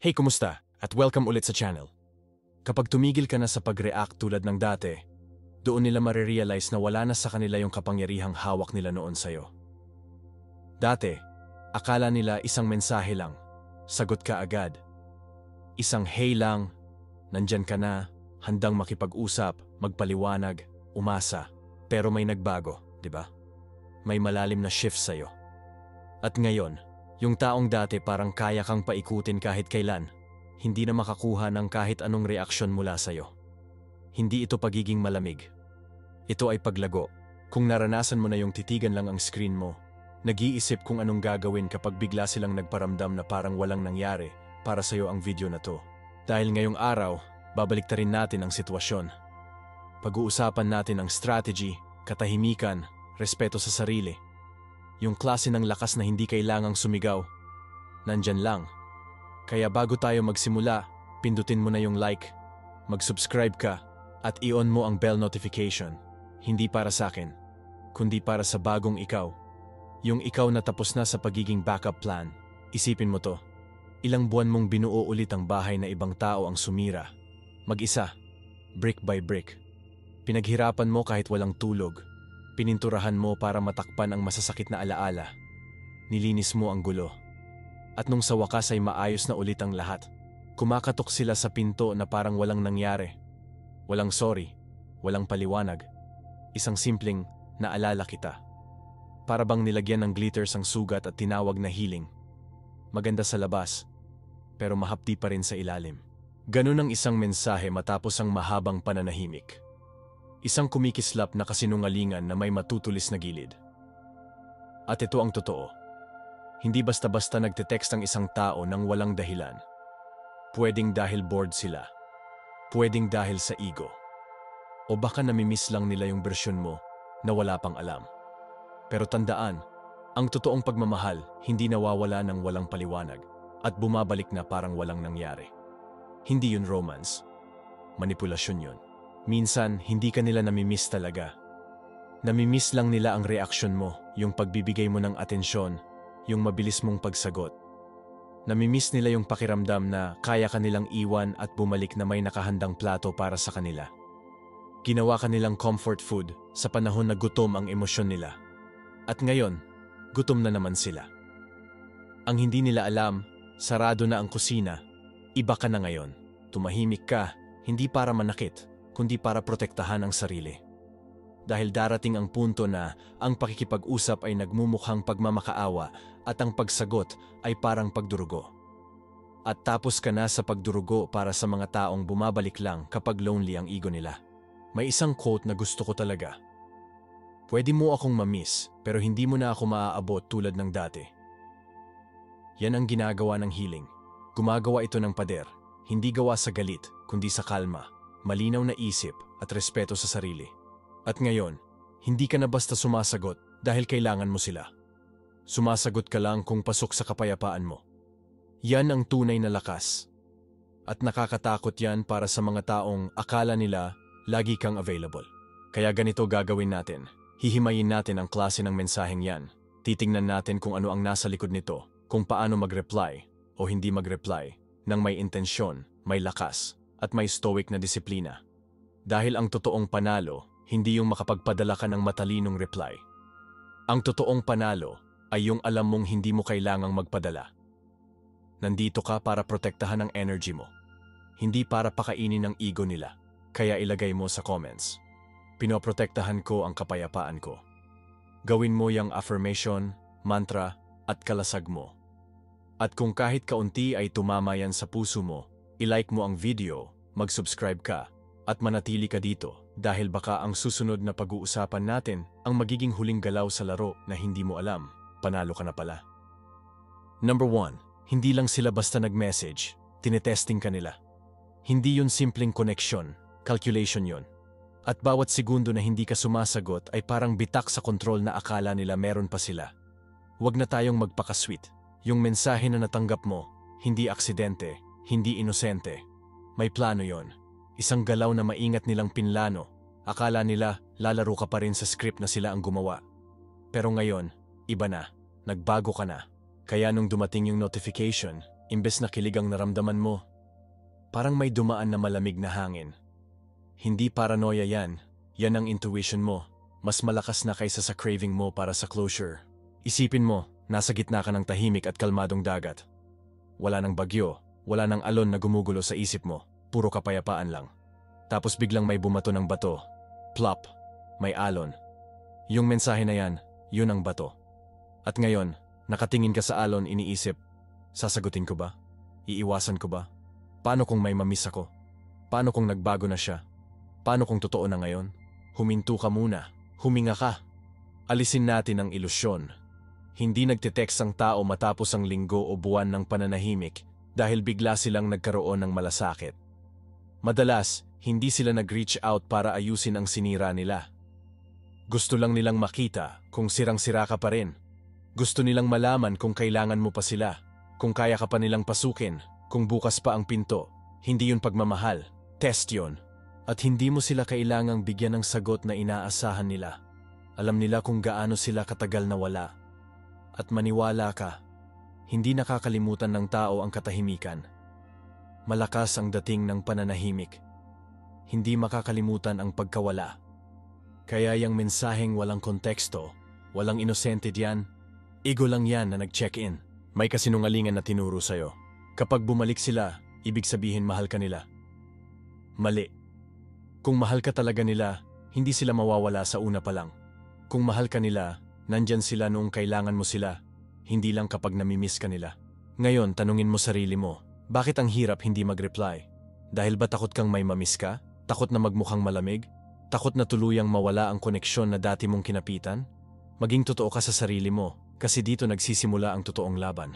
Hey, kumusta? At welcome ulit sa channel. Kapag tumigil ka na sa pag-react tulad ng dati, doon nila marirealize na wala na sa kanila yung kapangyarihang hawak nila noon sa'yo. Dati, akala nila isang mensahe lang, sagot ka agad. Isang hey lang, nandyan ka na, handang makipag-usap, magpaliwanag, umasa. Pero may nagbago, di ba? May malalim na shift sa'yo. At ngayon, yung taong dati parang kaya kang paikutin kahit kailan, hindi na makakuha ng kahit anong reaksyon mula sa'yo. Hindi ito pagiging malamig. Ito ay paglago. Kung naranasan mo na yung titigan lang ang screen mo, nag-iisip kung anong gagawin kapag bigla silang nagparamdam na parang walang nangyari para sa'yo ang video na to. Dahil ngayong araw, babaliktarin natin ang sitwasyon. Pag-uusapan natin ang strategy, katahimikan, respeto sa sarili. Yung klase ng lakas na hindi kailangang sumigaw. Nandyan lang. Kaya bago tayo magsimula, pindutin mo na yung like, mag-subscribe ka, at i-on mo ang bell notification. Hindi para sa akin, kundi para sa bagong ikaw. Yung ikaw na tapos na sa pagiging backup plan. Isipin mo to. Ilang buwan mong binuo ulit ang bahay na ibang tao ang sumira. Mag-isa, brick by brick. Pinaghirapan mo kahit walang tulog. Pininturahan mo para matakpan ang masasakit na alaala. Nilinis mo ang gulo. At nung sa wakas ay maayos na ulit ang lahat, kumakatok sila sa pinto na parang walang nangyari. Walang sorry, walang paliwanag. Isang simpleng naalala kita. Para bang nilagyan ng glitters ang sugat at tinawag na healing. Maganda sa labas, pero mahapdi pa rin sa ilalim. Ganun ang isang mensahe matapos ang mahabang pananahimik. Isang kumikislap na kasinungalingan na may matutulis na gilid. At ito ang totoo. Hindi basta-basta nagte-text ang isang tao nang walang dahilan. Pwedeng dahil bored sila. Pwedeng dahil sa ego. O baka namimiss lang nila yung bersyon mo na wala pang alam. Pero tandaan, ang totoong pagmamahal hindi nawawala ng walang paliwanag at bumabalik na parang walang nangyari. Hindi yun romance. Manipulasyon yun. Minsan, hindi ka nila namimiss talaga. Namimiss lang nila ang reaksyon mo, yung pagbibigay mo ng atensyon, yung mabilis mong pagsagot. Namimiss nila yung pakiramdam na kaya ka nilang iwan at bumalik na may nakahandang plato para sa kanila. Ginawa ka nilang comfort food sa panahon na gutom ang emosyon nila. At ngayon, gutom na naman sila. Ang hindi nila alam, sarado na ang kusina. Iba ka na ngayon. Tumahimik ka, hindi para manakit, kundi para protektahan ang sarili. Dahil darating ang punto na ang pakikipag-usap ay nagmumukhang pagmamakaawa at ang pagsagot ay parang pagdurugo. At tapos ka na sa pagdurugo para sa mga taong bumabalik lang kapag lonely ang ego nila. May isang quote na gusto ko talaga. Pwede mo akong mamiss, pero hindi mo na ako maaabot tulad ng dati. Yan ang ginagawa ng healing. Gumagawa ito ng pader, hindi gawa sa galit, kundi sa kalma. Malinaw na isip at respeto sa sarili. At ngayon, hindi ka na basta sumasagot dahil kailangan mo sila. Sumasagot ka lang kung pasok sa kapayapaan mo. Yan ang tunay na lakas. At nakakatakot yan para sa mga taong akala nila lagi kang available. Kaya ganito gagawin natin. Hihimayin natin ang klase ng mensaheng yan. Titingnan natin kung ano ang nasa likod nito, kung paano mag-reply o hindi mag-reply nang may intensyon, may lakas, at may stoic na disiplina. Dahil ang totoong panalo, hindi yung makapagpadala ka ng matalinong reply. Ang totoong panalo ay yung alam mong hindi mo kailangang magpadala. Nandito ka para protektahan ang energy mo, hindi para pakainin ang ego nila. Kaya ilagay mo sa comments, pinoprotektahan ko ang kapayapaan ko. Gawin mo yung affirmation, mantra, at kalasag mo. At kung kahit kaunti ay tumama yan sa puso mo, i-like mo ang video, mag-subscribe ka, at manatili ka dito dahil baka ang susunod na pag-uusapan natin ang magiging huling galaw sa laro na hindi mo alam, panalo ka na pala. Number 1, hindi lang sila basta nag-message, tinetesting ka nila. Hindi yun simpleng connection, calculation yun. At bawat segundo na hindi ka sumasagot ay parang bitak sa kontrol na akala nila meron pa sila. Huwag na tayong magpakasweet. Yung mensahe na natanggap mo, hindi aksidente, hindi inosente. May plano yon. Isang galaw na maingat nilang pinlano. Akala nila lalaro ka pa rin sa script na sila ang gumawa. Pero ngayon, iba na. Nagbago ka na. Kaya nung dumating yung notification, Imbes na kilig ang naramdaman mo, parang may dumaan na malamig na hangin. Hindi paranoia yan. Yan ang intuition mo. Mas malakas na kaysa sa craving mo para sa closure. Isipin mo, nasa gitna ka ng tahimik at kalmadong dagat. Wala nang bagyo, wala nang alon na gumugulo sa isip mo. Puro kapayapaan lang. Tapos biglang may bumato ng bato. Plop. May alon. Yung mensahe na yan, yun ang bato. At ngayon, nakatingin ka sa alon, iniisip, sasagutin ko ba? Iiwasan ko ba? Paano kung may mamiss ako? Paano kung nagbago na siya? Paano kung totoo na ngayon? Huminto ka muna. Huminga ka. Alisin natin ang ilusyon. Hindi nagte-text ang tao matapos ang linggo o buwan ng pananahimik dahil bigla silang nagkaroon ng malasakit. Madalas, hindi sila nag-reach out para ayusin ang sinira nila. Gusto lang nilang makita kung sirang-sira ka pa rin. Gusto nilang malaman kung kailangan mo pa sila, kung kaya ka pa nilang pasukin, kung bukas pa ang pinto. Hindi yun pagmamahal, test yun. At hindi mo sila kailangang bigyan ng sagot na inaasahan nila. Alam nila kung gaano sila katagal na wala. At maniwala ka, hindi nakakalimutan ng tao ang katahimikan. Malakas ang dating ng pananahimik. Hindi makakalimutan ang pagkawala. Kaya yung mensaheng walang konteksto, walang inosente diyan, ego lang yan na nag-check-in. May kasinungalingan na tinuro sa'yo. Kapag bumalik sila, ibig sabihin mahal ka nila. Mali. Kung mahal ka talaga nila, hindi sila mawawala sa una pa lang. Kung mahal ka nila, nandyan sila noong kailangan mo sila, hindi lang kapag namimiss ka nila. Ngayon, tanungin mo sarili mo, bakit ang hirap hindi mag-reply? Dahil ba takot kang may mamiss ka? Takot na magmukhang malamig? Takot na tuluyang mawala ang koneksyon na dati mong kinapitan? Maging totoo ka sa sarili mo, kasi dito nagsisimula ang totoong laban.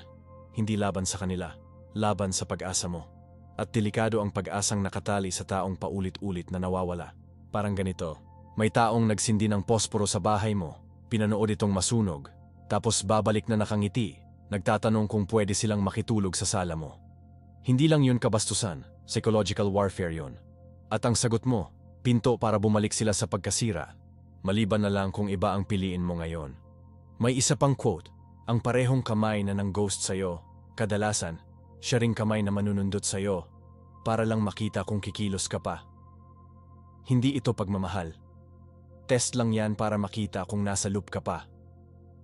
Hindi laban sa kanila, laban sa pag-asa mo. At delikado ang pag-asang nakatali sa taong paulit-ulit na nawawala. Parang ganito, may taong nagsindi ng posporo sa bahay mo, pinanood itong masunog, tapos babalik na nakangiti, nagtatanong kung pwede silang makitulog sa sala mo. Hindi lang yun kabastusan, psychological warfare yun. At ang sagot mo, pinto para bumalik sila sa pagkasira, maliban na lang kung iba ang piliin mo ngayon. May isa pang quote, ang parehong kamay na nang-ghost sa'yo, kadalasan, siya ring kamay na manunundot sa'yo para lang makita kung kikilos ka pa. Hindi ito pagmamahal. Test lang yan para makita kung nasa loop ka pa.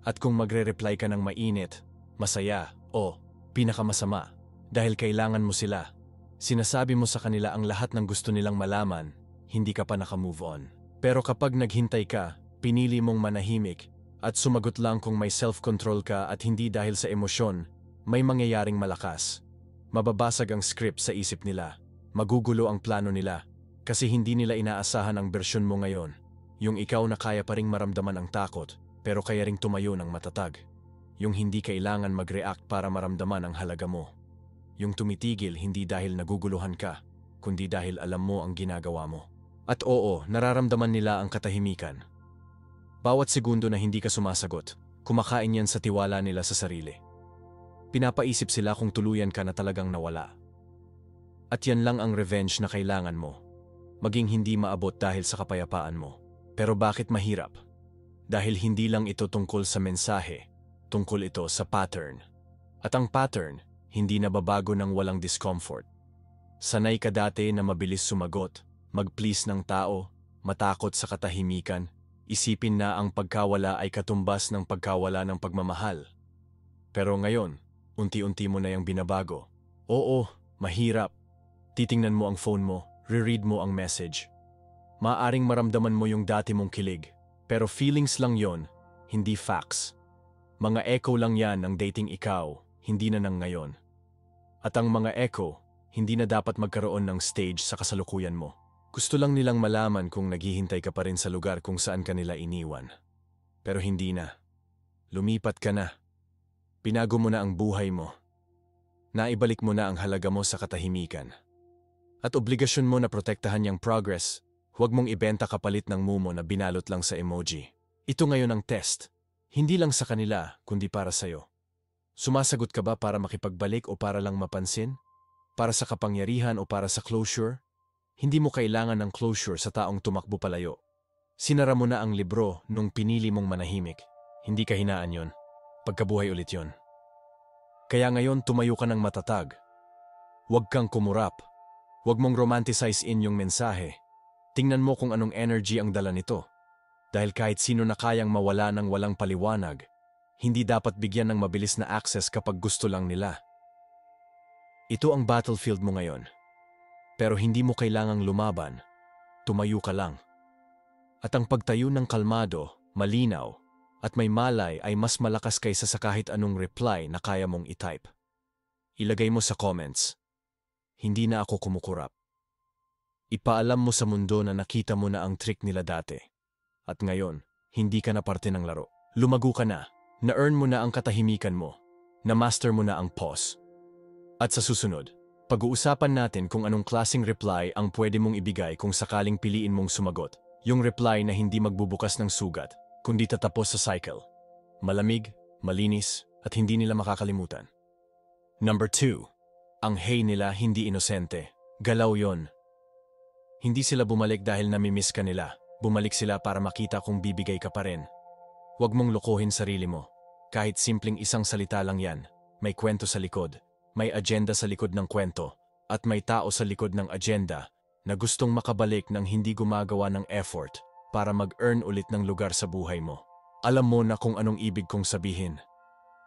At kung magre-reply ka ng mainit, masaya, o pinakamasama, dahil kailangan mo sila, sinasabi mo sa kanila ang lahat ng gusto nilang malaman, hindi ka pa naka-move on. Pero kapag naghintay ka, pinili mong manahimik, at sumagot lang kung may self-control ka at hindi dahil sa emosyon, may mangyayaring malakas. Mababasag ang script sa isip nila. Magugulo ang plano nila. Kasi hindi nila inaasahan ang bersyon mo ngayon. Yung ikaw na kaya pa ring maramdaman ang takot, pero kaya ring tumayo ng matatag. Yung hindi kailangan mag-react para maramdaman ang halaga mo. Yung tumitigil hindi dahil naguguluhan ka, kundi dahil alam mo ang ginagawa mo. At oo, nararamdaman nila ang katahimikan. Bawat segundo na hindi ka sumasagot, kumakain yan sa tiwala nila sa sarili. Pinapaisip sila kung tuluyan ka na talagang nawala. At yan lang ang revenge na kailangan mo. Maging hindi maabot dahil sa kapayapaan mo. Pero bakit mahirap? Dahil hindi lang ito tungkol sa mensahe, tungkol ito sa pattern. At ang pattern, hindi nababago ng walang discomfort. Sanay ka dati na mabilis sumagot, mag-please ng tao, matakot sa katahimikan, isipin na ang pagkawala ay katumbas ng pagkawala ng pagmamahal. Pero ngayon, unti-unti mo na yung binabago. Oo, mahirap. Titingnan mo ang phone mo, reread mo ang message. Maaring maramdaman mo yung dati mong kilig, pero feelings lang yon, hindi facts. Mga echo lang yan ng dating ikaw, hindi na ng ngayon. At ang mga echo, hindi na dapat magkaroon ng stage sa kasalukuyan mo. Gusto lang nilang malaman kung naghihintay ka pa rin sa lugar kung saan ka nila iniwan. Pero hindi na. Lumipat ka na. Pinago mo na ang buhay mo. Naibalik mo na ang halaga mo sa katahimikan. At obligasyon mo na protektahan niyang progress, huwag mong ibenta kapalit ng mumo na binalot lang sa emoji. Ito ngayon ang test. Hindi lang sa kanila, kundi para sa'yo. Sumasagot ka ba para makipagbalik o para lang mapansin? Para sa kapangyarihan o para sa closure? Hindi mo kailangan ng closure sa taong tumakbo palayo. Sinara mo na ang libro nung pinili mong manahimik. Hindi kahinaan yon. Pagkabuhay ulit yon. Kaya ngayon tumayo ka ng matatag. Huwag kang kumurap. Huwag mong romanticize yung mensahe. Tingnan mo kung anong energy ang dala nito. Dahil kahit sino na kayang mawala ng walang paliwanag, hindi dapat bigyan ng mabilis na access kapag gusto lang nila. Ito ang battlefield mo ngayon. Pero hindi mo kailangang lumaban. Tumayo ka lang. At ang pagtayo ng kalmado, malinaw, at may malay ay mas malakas kaysa sa kahit anong reply na kaya mong itype. Ilagay mo sa comments, hindi na ako kumukurap. Ipaalam mo sa mundo na nakita mo na ang trick nila dati. At ngayon, hindi ka na parte ng laro. Lumago ka na, na-earn mo na ang katahimikan mo, na-master mo na ang pause. At sa susunod, pag-uusapan natin kung anong klaseng reply ang pwede mong ibigay kung sakaling piliin mong sumagot. Yung reply na hindi magbubukas ng sugat, kundi tatapos sa cycle. Malamig, malinis, at hindi nila makakalimutan. Number 2. Ang hey nila hindi inosente. Galaw yon. Hindi sila bumalik dahil namimiss ka nila. Bumalik sila para makita kung bibigay ka pa rin. Huwag mong lokohin sarili mo. Kahit simpleng isang salita lang yan, may kwento sa likod, may agenda sa likod ng kwento, at may tao sa likod ng agenda na gustong makabalik ng hindi gumagawa ng effort para mag-earn ulit ng lugar sa buhay mo. Alam mo na kung anong ibig kong sabihin.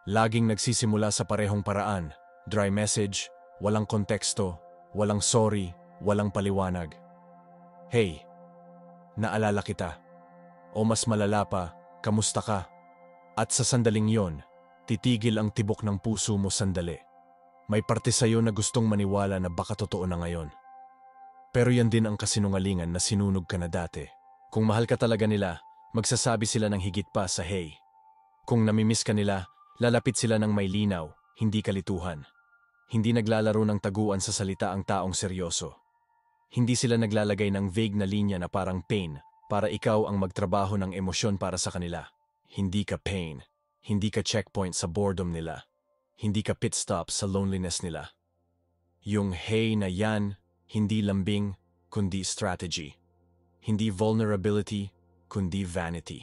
Laging nagsisimula sa parehong paraan, dry message, walang konteksto, walang sorry, walang paliwanag. Hey, naalala kita. O mas malala pa, kamusta ka? At sa sandaling yon, titigil ang tibok ng puso mo sandali. May parte sa'yo na gustong maniwala na baka totoo na ngayon. Pero yan din ang kasinungalingan na sinunog ka na dati. Kung mahal ka talaga nila, magsasabi sila ng higit pa sa hey. Kung namimiss ka nila, lalapit sila ng may linaw, hindi kalituhan. Hindi naglalaro ng taguan sa salita ang taong seryoso. Hindi sila naglalagay ng vague na linya na parang pain para ikaw ang magtrabaho ng emosyon para sa kanila. Hindi ka pain. Hindi ka checkpoint sa boredom nila. Hindi ka pit stop sa loneliness nila. Yung hey na yan, hindi lambing, kundi strategy. Hindi vulnerability, kundi vanity.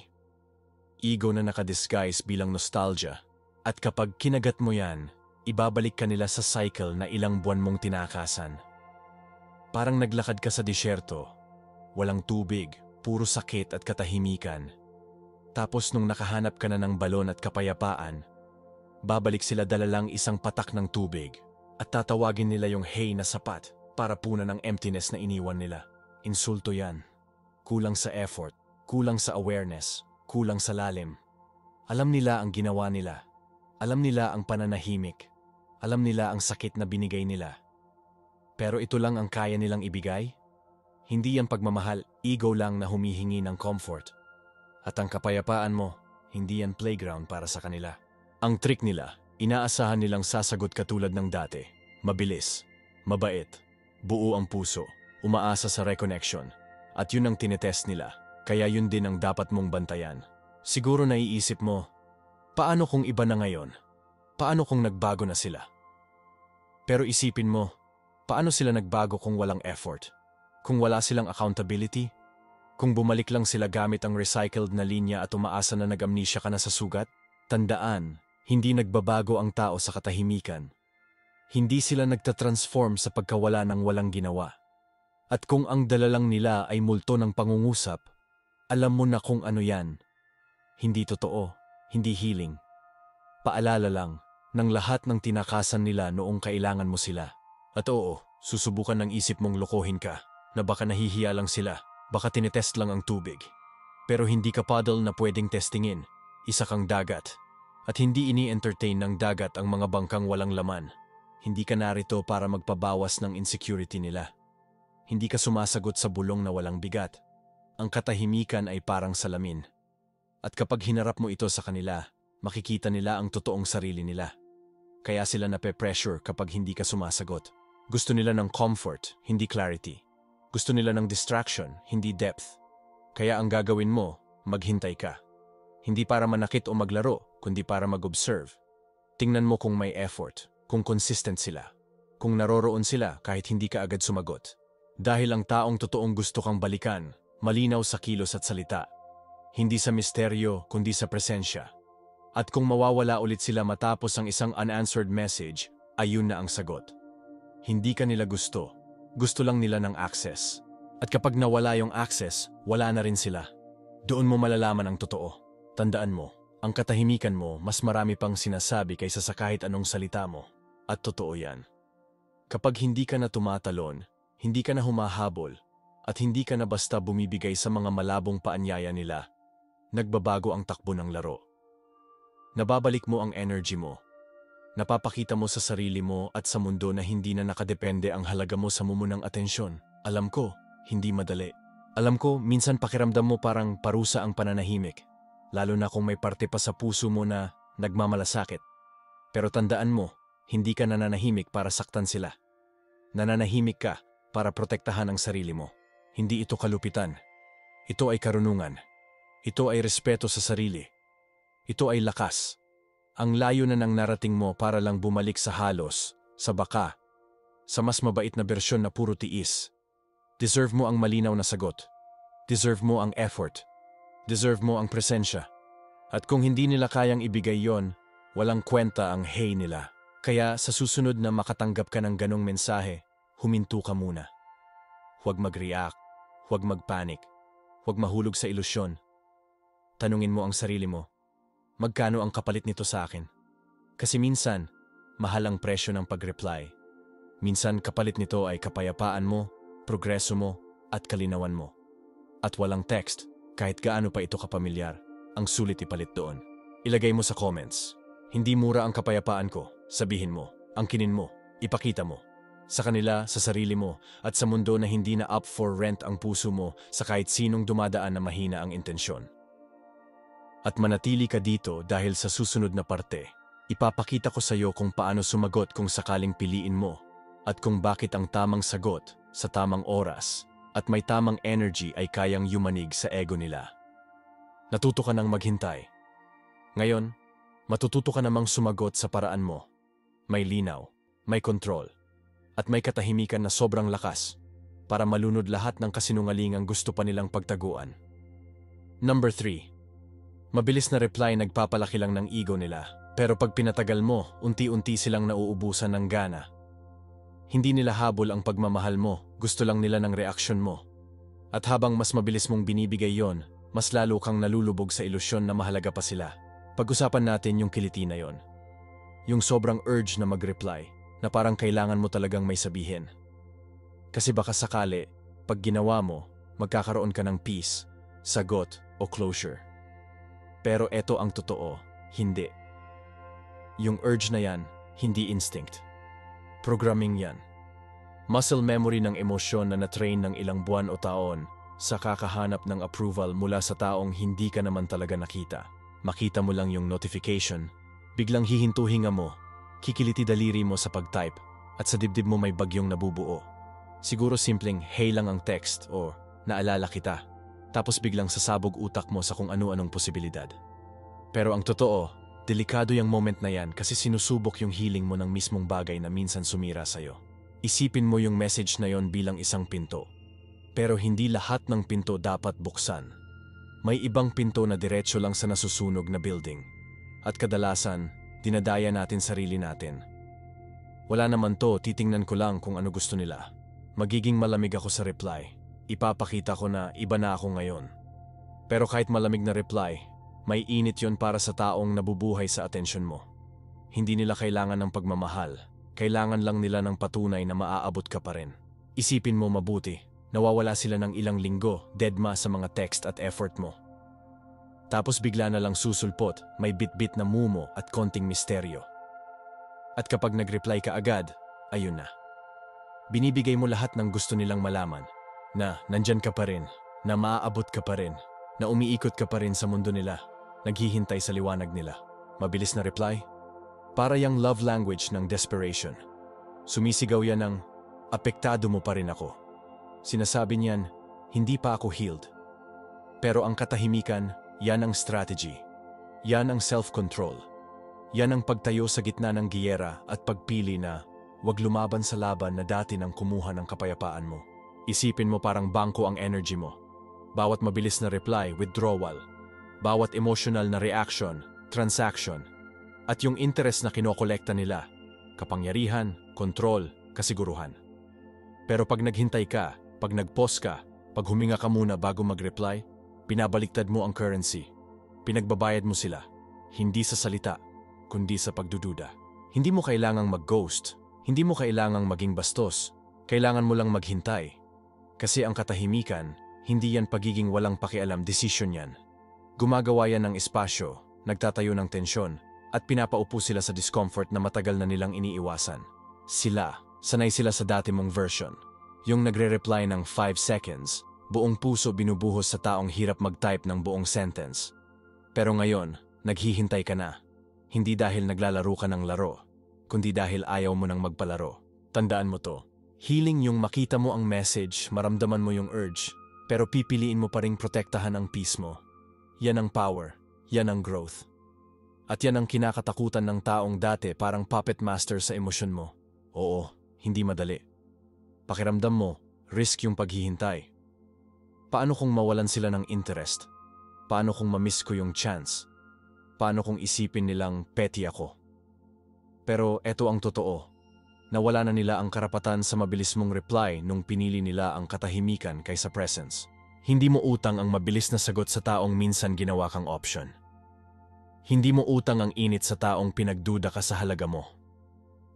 Ego na nakadisguise bilang nostalgia. At kapag kinagat mo yan, ibabalik ka nila sa cycle na ilang buwan mong tinakasan. Parang naglakad ka sa disyerto, walang tubig, puro sakit at katahimikan. Tapos nung nakahanap ka na ng balon at kapayapaan, babalik sila dala lang isang patak ng tubig at tatawagin nila yung hey na sapat para punan ng emptiness na iniwan nila. Insulto yan. Kulang sa effort, kulang sa awareness, kulang sa lalim. Alam nila ang ginawa nila. Alam nila ang pananahimik. Alam nila ang sakit na binigay nila. Pero ito lang ang kaya nilang ibigay? Hindi yan pagmamahal, ego lang na humihingi ng comfort. At ang kapayapaan mo, hindi yan playground para sa kanila. Ang trick nila, inaasahan nilang sasagot katulad ng dati. Mabilis, mabait, buo ang puso, umaasa sa reconnection. At yun ang tinetest nila, kaya yun din ang dapat mong bantayan. Siguro naiisip mo, paano kung iba na ngayon? Paano kung nagbago na sila? Pero isipin mo, paano sila nagbago kung walang effort? Kung wala silang accountability? Kung bumalik lang sila gamit ang recycled na linya at umaasa na nag-amnesia ka na sa sugat? Tandaan, hindi nagbabago ang tao sa katahimikan. Hindi sila nagtatransform sa pagkawala ng walang ginawa. At kung ang dala lang nila ay multo ng pangungusap, alam mo na kung ano yan. Hindi totoo, hindi healing. Paalala lang ng lahat ng tinakasan nila noong kailangan mo sila. At oo, susubukan ng isip mong lokohin ka, na baka nahihiya lang sila, baka tinetest lang ang tubig. Pero hindi ka puddle na pwedeng testingin, isa kang dagat. At hindi ini-entertain ng dagat ang mga bangkang walang laman. Hindi ka narito para magpabawas ng insecurity nila. Hindi ka sumasagot sa bulong na walang bigat. Ang katahimikan ay parang salamin. At kapag hinarap mo ito sa kanila, makikita nila ang totoong sarili nila. Kaya sila nape-pressure kapag hindi ka sumasagot. Gusto nila ng comfort, hindi clarity. Gusto nila ng distraction, hindi depth. Kaya ang gagawin mo, maghintay ka. Hindi para manakit o maglaro, kundi para mag-observe. Tingnan mo kung may effort, kung consistent sila, kung naroroon sila kahit hindi ka agad sumagot. Dahil ang taong totoong gusto kang balikan, malinaw sa kilos at salita. Hindi sa misteryo, kundi sa presensya. At kung mawawala ulit sila matapos ang isang unanswered message, ayun na ang sagot. Hindi ka nila gusto. Gusto lang nila ng access. At kapag nawala yung access, wala na rin sila. Doon mo malalaman ang totoo. Tandaan mo, ang katahimikan mo mas marami pang sinasabi kaysa sa kahit anong salita mo. At totoo yan. Kapag hindi ka na tumatalon, hindi ka na humahabol, at hindi ka na basta bumibigay sa mga malabong paanyaya nila, nagbabago ang takbo ng laro. Nababalik mo ang energy mo. Napapakita mo sa sarili mo at sa mundo na hindi na nakadepende ang halaga mo sa mumunang atensyon. Alam ko, hindi madali. Alam ko, minsan pakiramdam mo parang parusa ang pananahimik, lalo na kung may parte pa sa puso mo na nagmamalasakit. Pero tandaan mo, hindi ka nananahimik para saktan sila. Nananahimik ka para protektahan ang sarili mo. Hindi ito kalupitan. Ito ay karunungan. Ito ay respeto sa sarili. Ito ay lakas. Ang layo na ng narating mo para lang bumalik sa halos, sa baka, sa mas mabait na bersyon na puro tiis. Deserve mo ang malinaw na sagot. Deserve mo ang effort. Deserve mo ang presensya. At kung hindi nila kayang ibigay yon, walang kwenta ang hey nila. Kaya sa susunod na makatanggap ka ng ganong mensahe, huminto ka muna. Huwag mag-react, huwag mag-panic, huwag mahulog sa ilusyon. Tanungin mo ang sarili mo, magkano ang kapalit nito sa akin? Kasi minsan, mahal ang presyo ng pag-reply. Minsan kapalit nito ay kapayapaan mo, progreso mo, at kalinawan mo. At walang text, kahit gaano pa ito kapamilyar, ang sulit ipalit doon. Ilagay mo sa comments, hindi mura ang kapayapaan ko, sabihin mo, angkinin mo, ipakita mo. Sa kanila, sa sarili mo, at sa mundo na hindi na up for rent ang puso mo sa kahit sinong dumadaan na mahina ang intensyon. At manatili ka dito dahil sa susunod na parte, ipapakita ko sa iyo kung paano sumagot kung sakaling piliin mo at kung bakit ang tamang sagot sa tamang oras at may tamang energy ay kayang yumanig sa ego nila. Natuto ka nang maghintay. Ngayon, matututo ka namang sumagot sa paraan mo. May linaw, may control, at may katahimikan na sobrang lakas para malunod lahat ng kasinungalingang gusto pa nilang pagtaguan. Number 3. Mabilis na reply nagpapalaki lang ng ego nila, pero pag pinatagal mo, unti-unti silang nauubusan ng gana. Hindi nila habol ang pagmamahal mo, gusto lang nila ng reaksyon mo. At habang mas mabilis mong binibigay yon, mas lalo kang nalulubog sa ilusyon na mahalaga pa sila. Pag-usapan natin yung kiliti na yon. Yung sobrang urge na mag-reply, na parang kailangan mo talagang may sabihin. Kasi baka sakali, pag ginawa mo, magkakaroon ka ng peace, sagot o closure. Pero eto ang totoo, hindi. Yung urge na yan, hindi instinct. Programming yan. Muscle memory ng emosyon na na-train ng ilang buwan o taon sa kakahanap ng approval mula sa taong hindi ka naman talaga nakita. Makita mo lang yung notification, biglang hihintuhinga mo, kikiliti daliri mo sa pag-type, at sa dibdib mo may bagyong nabubuo. Siguro simpleng hey lang ang text o naalala kita. Tapos biglang sasabog utak mo sa kung ano-anong posibilidad. Pero ang totoo, delikado yung moment na yan kasi sinusubok yung healing mo ng mismong bagay na minsan sumira sa'yo. Isipin mo yung message na yon bilang isang pinto. Pero hindi lahat ng pinto dapat buksan. May ibang pinto na diretso lang sa nasusunog na building. At kadalasan, dinadaya natin sarili natin. Wala naman to, titingnan ko lang kung ano gusto nila. Magiging malamig ako sa reply. Ipapakita ko na iba na ako ngayon. Pero kahit malamig na reply, may init yon para sa taong nabubuhay sa atensyon mo. Hindi nila kailangan ng pagmamahal. Kailangan lang nila ng patunay na maaabot ka pa rin. Isipin mo mabuti, nawawala sila ng ilang linggo, deadma sa mga text at effort mo. Tapos bigla na lang susulpot, may bit-bit na mumo at konting misteryo. At kapag nag-reply ka agad, ayun na. Binibigay mo lahat ng gusto nilang malaman. Na nandyan ka pa rin, na maaabot ka pa rin, na umiikot ka pa rin sa mundo nila, naghihintay sa liwanag nila. Mabilis na reply? Para yang love language ng desperation. Sumisigaw yan ng, apektado mo pa rin ako. Sinasabi niyan, hindi pa ako healed. Pero ang katahimikan, yan ang strategy. Yan ang self-control. Yan ang pagtayo sa gitna ng giyera at pagpili na wag lumaban sa laban na dati nang kumuha ng kapayapaan mo. Isipin mo parang bangko ang energy mo. Bawat mabilis na reply, withdrawal. Bawat emotional na reaction, transaction, at yung interest na kinokolekta nila, kapangyarihan, kontrol, kasiguruhan. Pero pag naghintay ka, pag nag-pause ka, pag huminga ka muna bago mag-reply, binabaliktad mo ang currency. Pinagbabayad mo sila, hindi sa salita, kundi sa pagdududa. Hindi mo kailangang mag-ghost, hindi mo kailangang maging bastos, kailangan mo lang maghintay. Kasi ang katahimikan, hindi yan pagiging walang pakialam, decision yan. Gumagawa yan ng espasyo, nagtatayo ng tensyon, at pinapaupo sila sa discomfort na matagal na nilang iniiwasan. Sila, sanay sila sa dati mong version. Yung nagre-reply ng 5 seconds, buong puso binubuhos sa taong hirap mag-type ng buong sentence. Pero ngayon, naghihintay ka na. Hindi dahil naglalaro ka ng laro, kundi dahil ayaw mo nang magpalaro. Tandaan mo to. Healing yung makita mo ang message, maramdaman mo yung urge, pero pipiliin mo pa ring protektahan ang peace mo. Yan ang power, yan ang growth. At yan ang kinakatakutan ng taong dati parang puppet master sa emosyon mo. Oo, hindi madali. Pakiramdam mo, risk yung paghihintay. Paano kung mawalan sila ng interest? Paano kung mamiss ko yung chance? Paano kung isipin nilang petty ako? Pero eto ang totoo. Nawala na nila ang karapatan sa mabilis mong reply nung pinili nila ang katahimikan kaysa presence. Hindi mo utang ang mabilis na sagot sa taong minsan ginawa kang option. Hindi mo utang ang init sa taong pinagduda ka sa halaga mo.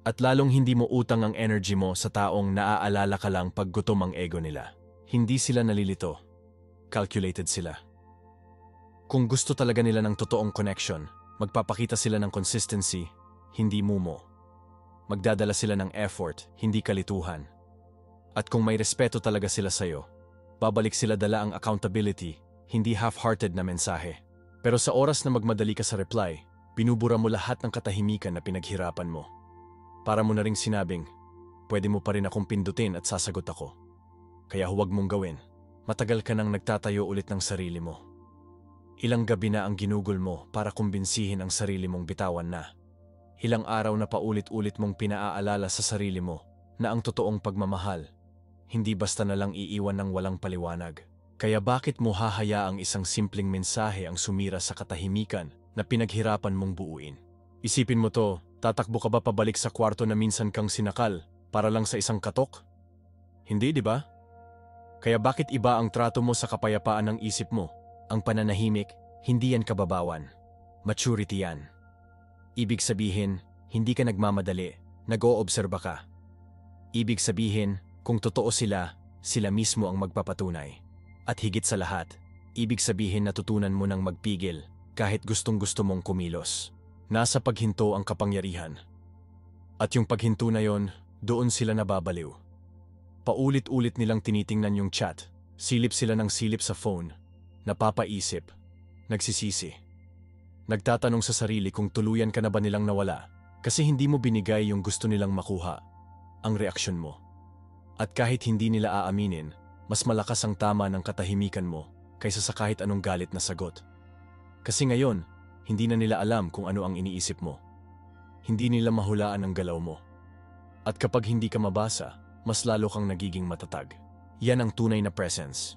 At lalong hindi mo utang ang energy mo sa taong naaalala ka lang pag gutom ang ego nila. Hindi sila nalilito. Calculated sila. Kung gusto talaga nila ng totoong connection, magpapakita sila ng consistency, hindi mumo. Magdadala sila ng effort, hindi kalituhan. At kung may respeto talaga sila sa'yo, babalik sila dala ang accountability, hindi half-hearted na mensahe. Pero sa oras na magmadali ka sa reply, binubura mo lahat ng katahimikan na pinaghirapan mo. Para mo na ring sinabing, pwede mo pa rin akong pindutin at sasagot ako. Kaya huwag mong gawin. Matagal ka nang nagtatayo ulit ng sarili mo. Ilang gabi na ang ginugol mo para kumbinsihin ang sarili mong bitawan na. Ilang araw na paulit-ulit mong pinaaalala sa sarili mo na ang totoong pagmamahal, hindi basta na lang iiwan ng walang paliwanag. Kaya bakit mo hahayaang isang simpleng mensahe ang sumira sa katahimikan na pinaghirapan mong buuin? Isipin mo to, tatakbo ka ba pabalik sa kwarto na minsan kang sinakal para lang sa isang katok? Hindi, di ba? Kaya bakit iba ang trato mo sa kapayapaan ng isip mo? Ang pananahimik, hindi yan kababawan. Maturity yan. Ibig sabihin, hindi ka nagmamadali, nag-oobserba ka. Ibig sabihin, kung totoo sila, sila mismo ang magpapatunay. At higit sa lahat, ibig sabihin natutunan mo nang magpigil kahit gustong-gusto mong kumilos. Nasa paghinto ang kapangyarihan. At yung paghinto na yon, doon sila nababaliw. Paulit-ulit nilang tinitingnan yung chat, silip sila ng silip sa phone, napapaisip, nagsisisi. Nagtatanong sa sarili kung tuluyan ka na ba nilang nawala kasi hindi mo binigay yung gusto nilang makuha, ang reaksyon mo. At kahit hindi nila aaminin, mas malakas ang tama ng katahimikan mo kaysa sa kahit anong galit na sagot. Kasi ngayon, hindi na nila alam kung ano ang iniisip mo. Hindi nila mahulaan ang galaw mo. At kapag hindi ka mabasa, mas lalo kang nagiging matatag. Yan ang tunay na presence.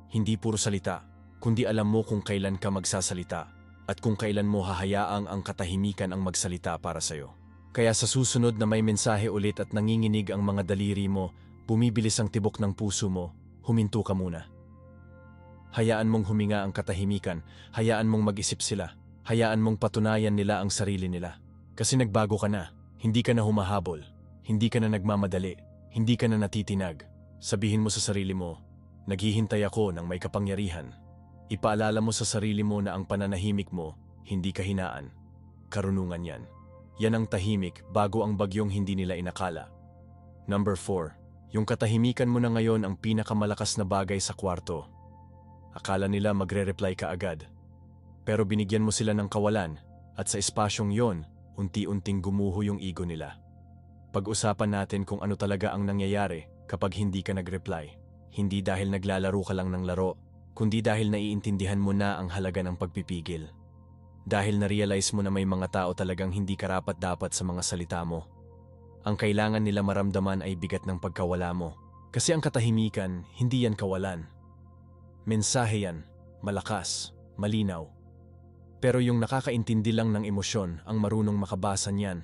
Hindi puro salita, kundi alam mo kung kailan ka magsasalita at kung kailan mo hahayaang ang katahimikan ang magsalita para sa'yo. Kaya sa susunod na may mensahe ulit at nanginginig ang mga daliri mo, bumibilis ang tibok ng puso mo, huminto ka muna. Hayaan mong huminga ang katahimikan, hayaan mong mag-isip sila, hayaan mong patunayan nila ang sarili nila. Kasi nagbago ka na, hindi ka na humahabol, hindi ka na nagmamadali, hindi ka na natitinag. Sabihin mo sa sarili mo, naghihintay ako ng may kapangyarihan. Ipaalala mo sa sarili mo na ang pananahimik mo, hindi kahinaan. Karunungan yan. Yan ang tahimik bago ang bagyong hindi nila inakala. Number 4. Yung katahimikan mo na ngayon ang pinakamalakas na bagay sa kwarto. Akala nila magre-reply ka agad. Pero binigyan mo sila ng kawalan at sa espasyong yon, unti-unting gumuho yung ego nila. Pag-usapan natin kung ano talaga ang nangyayari kapag hindi ka nag-reply. Hindi dahil naglalaro ka lang ng laro, kundi dahil naiintindihan mo na ang halaga ng pagpipigil. Dahil na-realize mo na may mga tao talagang hindi karapat-dapat sa mga salita mo. Ang kailangan nila maramdaman ay bigat ng pagkawala mo. Kasi ang katahimikan, hindi yan kawalan. Mensahe yan, malakas, malinaw. Pero yung nakakaintindi lang ng emosyon ang marunong makabasa niyan.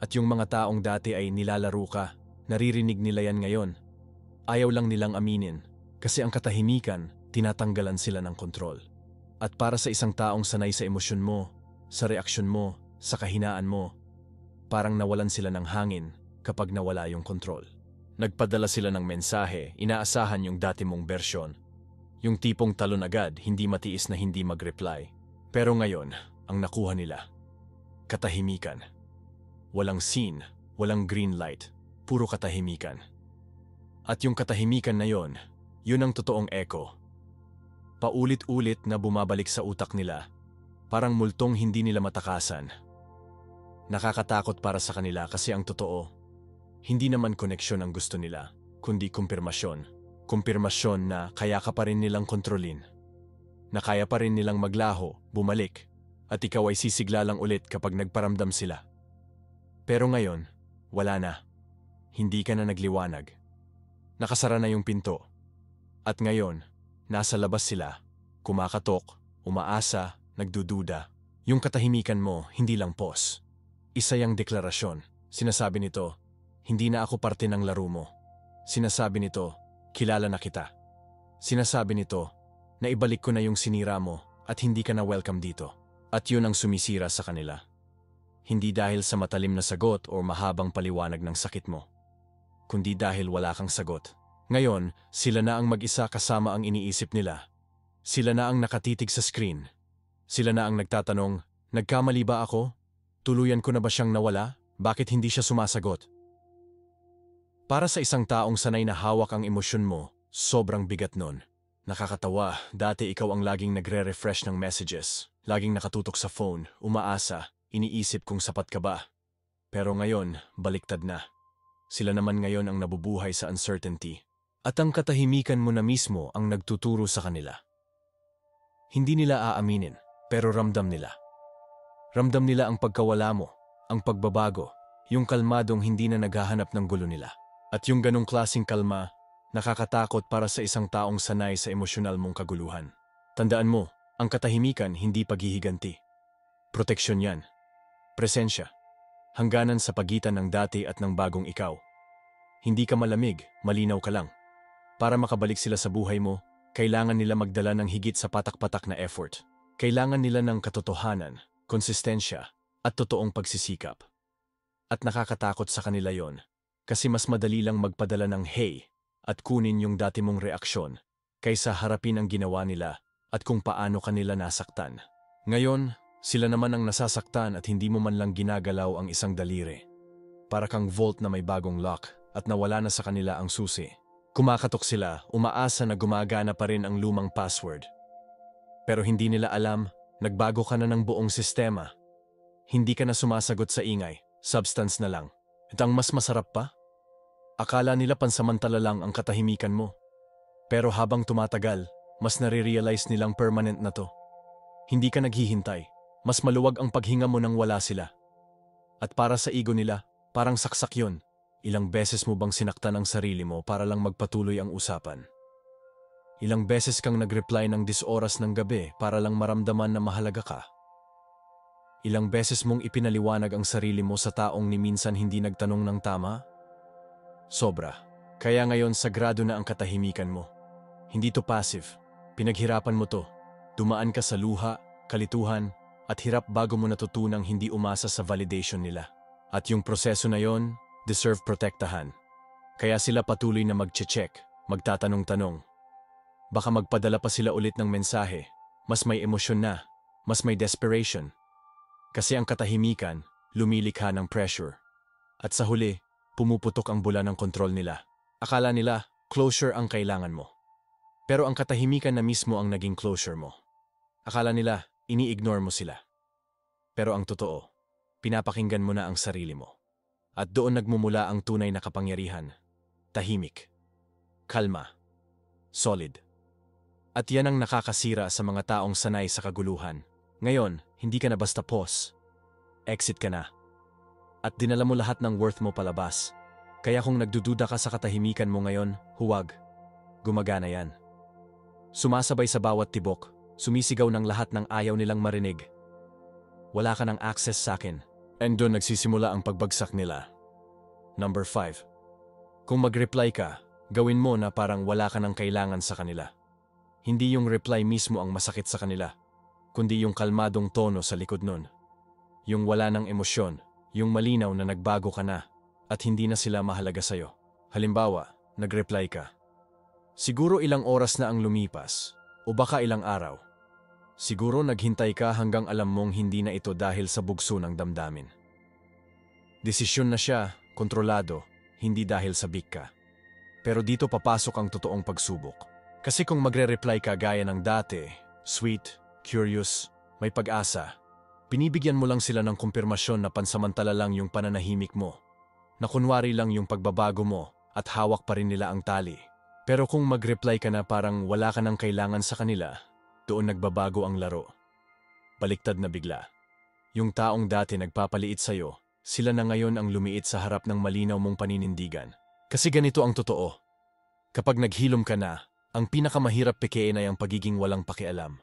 At yung mga taong dati ay nilalaro ka, naririnig nila yan ngayon. Ayaw lang nilang aminin, kasi ang katahimikan, tinatanggalan sila ng kontrol. At para sa isang taong sanay sa emosyon mo, sa reaksyon mo, sa kahinaan mo, parang nawalan sila ng hangin kapag nawala yung kontrol. Nagpadala sila ng mensahe, inaasahan yung dati mong bersyon. Yung tipong talon agad, hindi matiis na hindi mag-reply. Pero ngayon, ang nakuha nila, katahimikan. Walang scene, walang green light, puro katahimikan. At yung katahimikan na yon, yun ang totoong echo. Paulit-ulit na bumabalik sa utak nila, parang multong hindi nila matakasan. Nakakatakot para sa kanila kasi ang totoo, hindi naman koneksyon ang gusto nila, kundi kumpirmasyon. Kumpirmasyon na kaya ka pa rin nilang kontrolin. Na kaya pa rin nilang maglaho, bumalik, at ikaw ay sisigla lang ulit kapag nagparamdam sila. Pero ngayon, wala na. Hindi ka na nagliwanag. Nakasara na yung pinto. At ngayon, nasa labas sila, kumakatok, umaasa, nagdududa. Yung katahimikan mo, hindi lang pause. Isa yang deklarasyon. Sinasabi nito, hindi na ako parte ng laro mo. Sinasabi nito, kilala na kita. Sinasabi nito, naibalik ko na yung sinira mo at hindi ka na welcome dito. At yun ang sumisira sa kanila. Hindi dahil sa matalim na sagot o mahabang paliwanag ng sakit mo, kundi dahil wala kang sagot. Ngayon, sila na ang mag-isa kasama ang iniisip nila. Sila na ang nakatitig sa screen. Sila na ang nagtatanong, nagkamali ba ako? Tuluyan ko na ba siyang nawala? Bakit hindi siya sumasagot? Para sa isang taong sanay na hawak ang emosyon mo, sobrang bigat nun. Nakakatawa, dati ikaw ang laging nagre-refresh ng messages, laging nakatutok sa phone, umaasa, iniisip kung sapat ka ba. Pero ngayon, baliktad na. Sila naman ngayon ang nabubuhay sa uncertainty. At ang katahimikan mo na mismo ang nagtuturo sa kanila. Hindi nila aaminin, pero ramdam nila. Ramdam nila ang pagkawala mo, ang pagbabago, yung kalmadong hindi na naghahanap ng gulo nila. At yung ganong klaseng kalma, nakakatakot para sa isang taong sanay sa emosyonal mong kaguluhan. Tandaan mo, ang katahimikan hindi paghihiganti. Proteksyon yan. Presensya. Hangganan sa pagitan ng dati at ng bagong ikaw. Hindi ka malamig, malinaw ka lang. Para makabalik sila sa buhay mo, kailangan nila magdala ng higit sa patak-patak na effort. Kailangan nila ng katotohanan, konsistensya, at totoong pagsisikap. At nakakatakot sa kanila yon, kasi mas madali lang magpadala ng hey at kunin yung dati mong reaksyon kaysa harapin ang ginawa nila at kung paano kanila nasaktan. Ngayon, sila naman ang nasasaktan at hindi mo man lang ginagalaw ang isang daliri. Para kang vault na may bagong lock at nawala na sa kanila ang susi. Kumakatok sila, umaasa na gumagana pa rin ang lumang password. Pero hindi nila alam, nagbago ka na ng buong sistema. Hindi ka na sumasagot sa ingay, substance na lang. At ang mas masarap pa? Akala nila pansamantala lang ang katahimikan mo. Pero habang tumatagal, mas nare-realize nilang permanent na to. Hindi ka naghihintay, mas maluwag ang paghinga mo nang wala sila. At para sa ego nila, parang saksak yun. Ilang beses mo bang sinaktan ang sarili mo para lang magpatuloy ang usapan? Ilang beses kang nag-reply ng 10 oras ng gabi para lang maramdaman na mahalaga ka? Ilang beses mong ipinaliwanag ang sarili mo sa taong ni minsan hindi nagtanong ng tama? Sobra. Kaya ngayon sagrado na ang katahimikan mo. Hindi to passive. Pinaghirapan mo to. Dumaan ka sa luha, kalituhan, at hirap bago mo natutunang hindi umasa sa validation nila. At yung proseso na yon, deserve protektahan. Kaya sila patuloy na magche-check, magtatanong-tanong. Baka magpadala pa sila ulit ng mensahe. Mas may emosyon na, mas may desperation. Kasi ang katahimikan, lumilikha ng pressure. At sa huli, pumuputok ang bula ng kontrol nila. Akala nila, closure ang kailangan mo. Pero ang katahimikan na mismo ang naging closure mo. Akala nila, ini-ignore mo sila. Pero ang totoo, pinapakinggan mo na ang sarili mo. At doon nagmumula ang tunay na kapangyarihan. Tahimik. Kalma. Solid. At yan ang nakakasira sa mga taong sanay sa kaguluhan. Ngayon, hindi ka na basta pause. Exit ka na. At dinala mo lahat ng worth mo palabas. Kaya kung nagdududa ka sa katahimikan mo ngayon, huwag. Gumagana yan. Sumasabay sa bawat tibok, sumisigaw ng lahat ng ayaw nilang marinig. wala ka ng access sa akin. And doon nagsisimula ang pagbagsak nila. Number 5. Kung mag-reply ka, gawin mo na parang wala ka ng kailangan sa kanila. Hindi yung reply mismo ang masakit sa kanila, kundi yung kalmadong tono sa likod nun. Yung wala ng emosyon, yung malinaw na nagbago ka na at hindi na sila mahalaga sa'yo. Halimbawa, nag-reply ka. Siguro ilang oras na ang lumipas, o baka ilang araw. Siguro naghintay ka hanggang alam mong hindi na ito dahil sa bugso ng damdamin. Desisyon na siya, kontrolado, hindi dahil sa big ka. Pero dito papasok ang totoong pagsubok. Kasi kung magre-reply ka gaya ng dati, sweet, curious, may pag-asa, binibigyan mo lang sila ng kumpirmasyon na pansamantala lang yung pananahimik mo, na kunwari lang yung pagbabago mo at hawak pa rin nila ang tali. Pero kung mag-reply ka na parang wala ka ng kailangan sa kanila, doon nagbabago ang laro. Baliktad na bigla. Yung taong dati nagpapaliit sa'yo, sila na ngayon ang lumiit sa harap ng malinaw mong paninindigan. Kasi ganito ang totoo. Kapag naghilom ka na, ang pinakamahirap pikein ay ang pagiging walang pakialam.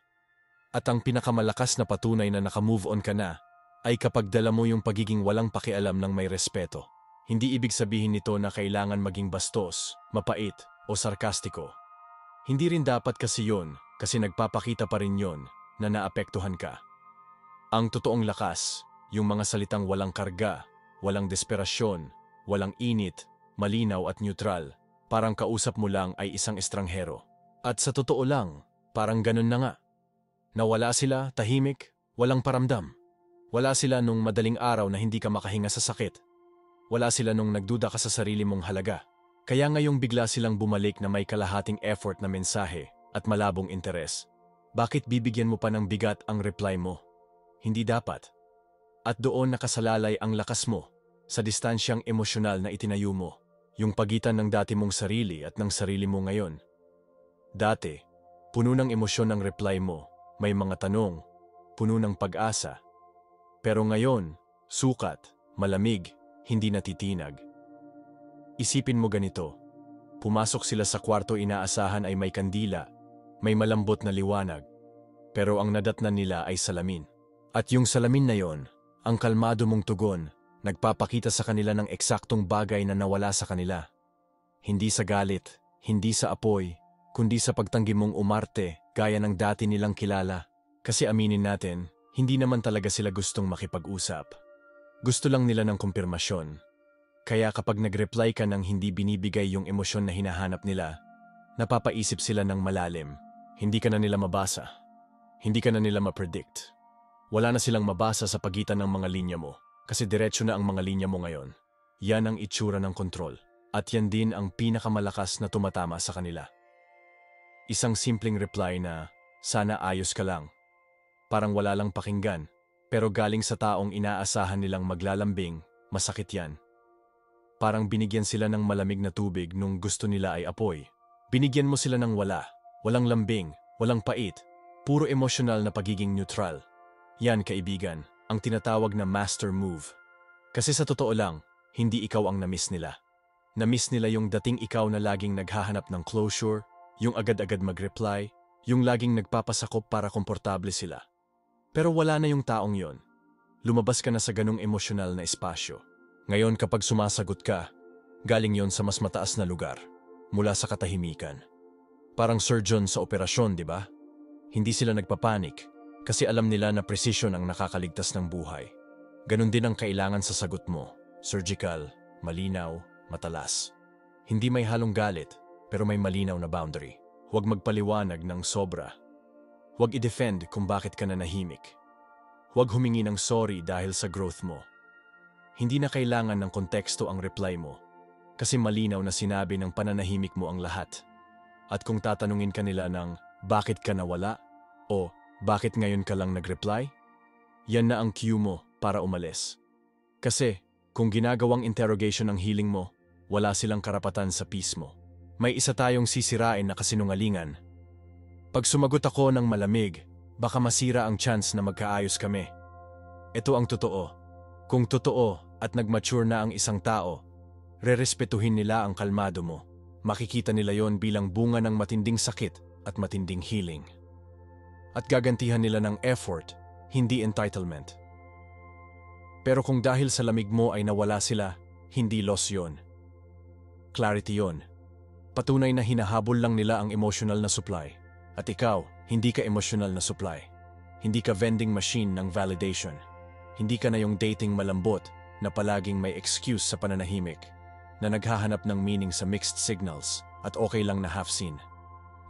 At ang pinakamalakas na patunay na nakamove on ka na, ay kapag dala mo yung pagiging walang pakialam ng may respeto. Hindi ibig sabihin nito na kailangan maging bastos, mapait, o sarkastiko. Hindi rin dapat kasi yun, kasi nagpapakita pa rin yun na naapektuhan ka. Ang totoong lakas, yung mga salitang walang karga, walang desperasyon, walang init, malinaw at neutral, parang kausap mo lang ay isang estranghero. At sa totoo lang, parang ganun na nga. Nawala sila, tahimik, walang paramdam. Wala sila nung madaling araw na hindi ka makahinga sa sakit. Wala sila nung nagduda ka sa sarili mong halaga. Kaya ngayong bigla silang bumalik na may kalahating effort na mensahe at malabong interes. Bakit bibigyan mo pa ng bigat ang reply mo? Hindi dapat. At doon nakasalalay ang lakas mo sa distansyang emosyonal na itinayo mo, yung pagitan ng dati mong sarili at ng sarili mo ngayon. Dati, puno ng emosyon ang reply mo, may mga tanong, puno ng pag-asa. Pero ngayon, sukat, malamig, hindi natitinag. Isipin mo ganito, pumasok sila sa kwarto inaasahan ay may kandila, may malambot na liwanag, pero ang nadatnan nila ay salamin. At yung salamin na yon, ang kalmado mong tugon, nagpapakita sa kanila ng eksaktong bagay na nawala sa kanila. Hindi sa galit, hindi sa apoy, kundi sa pagtanggi mong umarte gaya ng dati nilang kilala. Kasi aminin natin, hindi naman talaga sila gustong makipag-usap. Gusto lang nila ng kumpirmasyon. Kaya kapag nag-reply ka ng hindi binibigay yung emosyon na hinahanap nila, napapaisip sila ng malalim. Hindi ka na nila mabasa. Hindi ka na nila ma-predict. Wala na silang mabasa sa pagitan ng mga linya mo, kasi diretso na ang mga linya mo ngayon. Yan ang itsura ng kontrol, at yan din ang pinakamalakas na tumatama sa kanila. Isang simpleng reply na, sana ayos ka lang. Parang wala lang pakinggan, pero galing sa taong inaasahan nilang maglalambing, masakit yan. Parang binigyan sila ng malamig na tubig nung gusto nila ay apoy. Binigyan mo sila ng walang lambing, walang pait, puro emosyonal na pagiging neutral. Yan, kaibigan, ang tinatawag na master move. Kasi sa totoo lang, hindi ikaw ang na-miss nila. Na-miss nila yung dating ikaw na laging naghahanap ng closure, yung agad-agad mag-reply, yung laging nagpapasakop para komportable sila. Pero wala na yung taong yon. Lumabas ka na sa ganung emosyonal na espasyo. Ngayon kapag sumasagot ka, galing yon sa mas mataas na lugar, mula sa katahimikan. Parang surgeon sa operasyon, di ba? Hindi sila nagpapanik, kasi alam nila na precision ang nakakaligtas ng buhay. Ganon din ang kailangan sa sagot mo, surgical, malinaw, matalas. Hindi may halong galit, pero may malinaw na boundary. Huwag magpaliwanag ng sobra. Huwag i-defend kung bakit ka nanahimik. Huwag humingi ng sorry dahil sa growth mo. Hindi na kailangan ng konteksto ang reply mo, kasi malinaw na sinabi ng pananahimik mo ang lahat. At kung tatanungin ka nila ng bakit ka nawala o bakit ngayon ka lang nag-reply, yan na ang cue mo para umalis. Kasi kung ginagawang interrogation ang healing mo, wala silang karapatan sa peace mo. May isa tayong sisirain na kasinungalingan. Pag sumagot ako ng malamig, baka masira ang chance na magkaayos kami. Ito ang totoo. Kung totoo at nag-mature na ang isang tao, rerespetuhin nila ang kalmado mo. Makikita nila yon bilang bunga ng matinding sakit at matinding healing. At gagantihan nila ng effort, hindi entitlement. Pero kung dahil sa lamig mo ay nawala sila, hindi loss yun. Clarity yun. Patunay na hinahabol lang nila ang emotional na supply. At ikaw, hindi ka emotional na supply. Hindi ka vending machine ng validation. Hindi ka na yung dating malambot na palaging may excuse sa pananahimik, na naghahanap ng meaning sa mixed signals at okay lang na half-seen.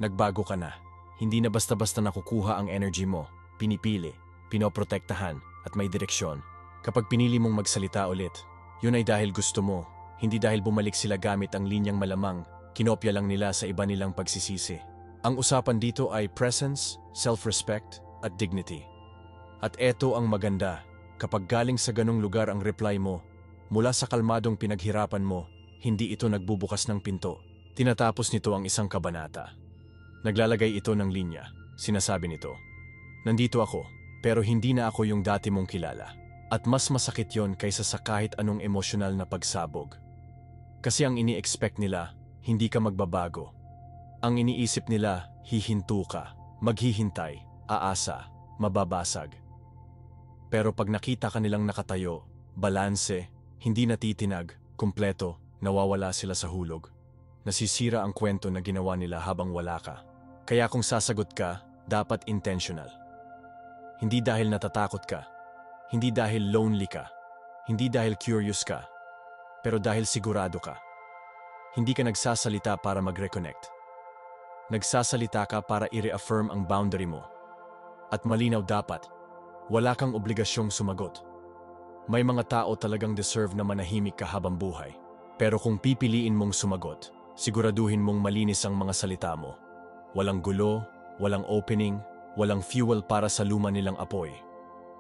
Nagbago ka na. Hindi na basta-basta nakukuha ang energy mo, pinipili, pinoprotektahan at may direksyon. Kapag pinili mong magsalita ulit, yun ay dahil gusto mo, hindi dahil bumalik sila gamit ang linyang malamang, kinopya lang nila sa iba nilang pagsisisi. Ang usapan dito ay presence, self-respect at dignity. At eto ang maganda, kapag galing sa ganong lugar ang reply mo, mula sa kalmadong pinaghirapan mo, hindi ito nagbubukas ng pinto. Tinatapos nito ang isang kabanata. Naglalagay ito ng linya, sinasabi nito, nandito ako, pero hindi na ako yung dati mong kilala. At mas masakit yon kaysa sa kahit anong emosyonal na pagsabog. Kasi ang ini-expect nila, hindi ka magbabago. Ang iniisip nila, hihinto ka, maghihintay, aasa, mababasag. Pero pag nakita ka nilang nakatayo, balanse, hindi natitinag, kumpleto, nawawala sila sa hulog. Nasisira ang kwento na ginawa nila habang wala ka. Kaya kung sasagot ka, dapat intentional. Hindi dahil natatakot ka. Hindi dahil lonely ka, hindi dahil curious ka, pero dahil sigurado ka. Hindi ka nagsasalita para mag-reconnect. Nagsasalita ka para i-reaffirm ang boundary mo. At malinaw dapat, wala kang obligasyong sumagot. May mga tao talagang deserve na manahimik ka habang buhay. Pero kung pipiliin mong sumagot, siguraduhin mong malinis ang mga salita mo. Walang gulo, walang opening, walang fuel para sa luma nilang apoy.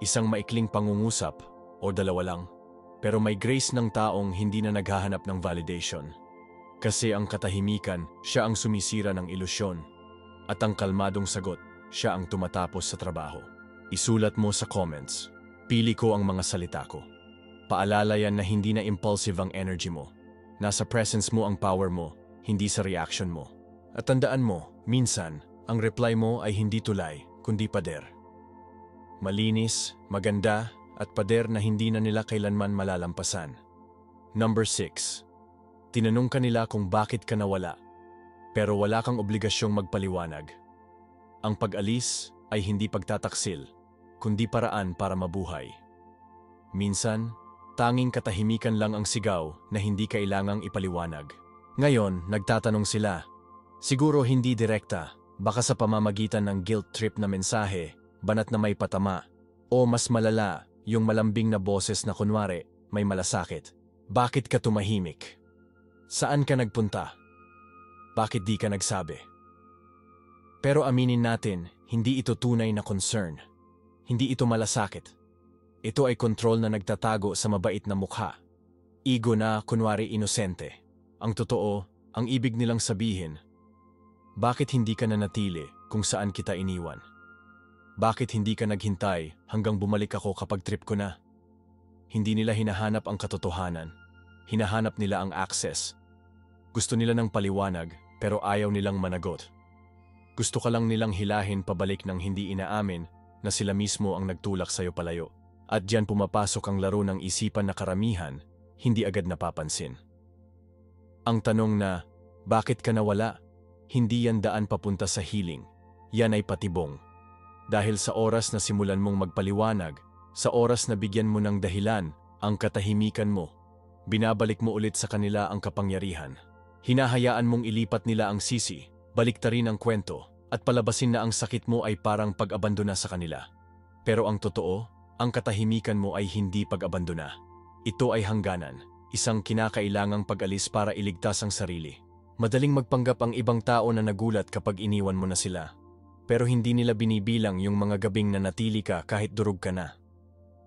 Isang maikling pangungusap, o dalawa lang, pero may grace ng taong hindi na naghahanap ng validation. Kasi ang katahimikan, siya ang sumisira ng ilusyon. At ang kalmadong sagot, siya ang tumatapos sa trabaho. Isulat mo sa comments, pili ko ang mga salita ko. Paalala yan na hindi na impulsive ang energy mo. Nasa presence mo ang power mo, hindi sa reaction mo. At tandaan mo, minsan, ang reply mo ay hindi tulay, kundi pader. Malinis, maganda, at pader na hindi na nila kailanman malalampasan. Number 6. Tinanong ka nila kung bakit ka nawala, pero wala kang obligasyong magpaliwanag. Ang pag-alis ay hindi pagtataksil, kundi paraan para mabuhay. Minsan, tanging katahimikan lang ang sigaw na hindi kailangang ipaliwanag. Ngayon, nagtatanong sila. Siguro hindi direkta, baka sa pamamagitan ng guilt trip na mensahe, banat na may patama, o mas malala, yung malambing na boses na kunwari, may malasakit. Bakit ka tumahimik? Saan ka nagpunta? Bakit di ka nagsabi? Pero aminin natin, hindi ito tunay na concern. Hindi ito malasakit. Ito ay kontrol na nagtatago sa mabait na mukha. Ego na kunwari inosente. Ang totoo, ang ibig nilang sabihin, bakit hindi ka nanatili kung saan kita iniwan? Bakit hindi ka naghintay hanggang bumalik ako kapag trip ko na? Hindi nila hinahanap ang katotohanan. Hinahanap nila ang access. Gusto nila ng paliwanag pero ayaw nilang managot. Gusto ka lang nilang hilahin pabalik ng hindi inaamin na sila mismo ang nagtulak sa'yo palayo. At diyan pumapasok ang laro ng isipan na karamihan, hindi agad napapansin. Ang tanong na, bakit ka nawala? Hindi yan daan papunta sa healing. Yan ay patibong. Dahil sa oras na simulan mong magpaliwanag, sa oras na bigyan mo ng dahilan ang katahimikan mo, binabalik mo ulit sa kanila ang kapangyarihan. Hinahayaan mong ilipat nila ang sisi, baliktarin ang kwento, at palabasin na ang sakit mo ay parang pag-abandona sa kanila. Pero ang totoo, ang katahimikan mo ay hindi pag-abandona. Ito ay hangganan, isang kinakailangang pag-alis para iligtas ang sarili. Madaling magpanggap ang ibang tao na nagulat kapag iniwan mo na sila. Pero hindi nila binibilang yung mga gabing na natili ka kahit durog ka na.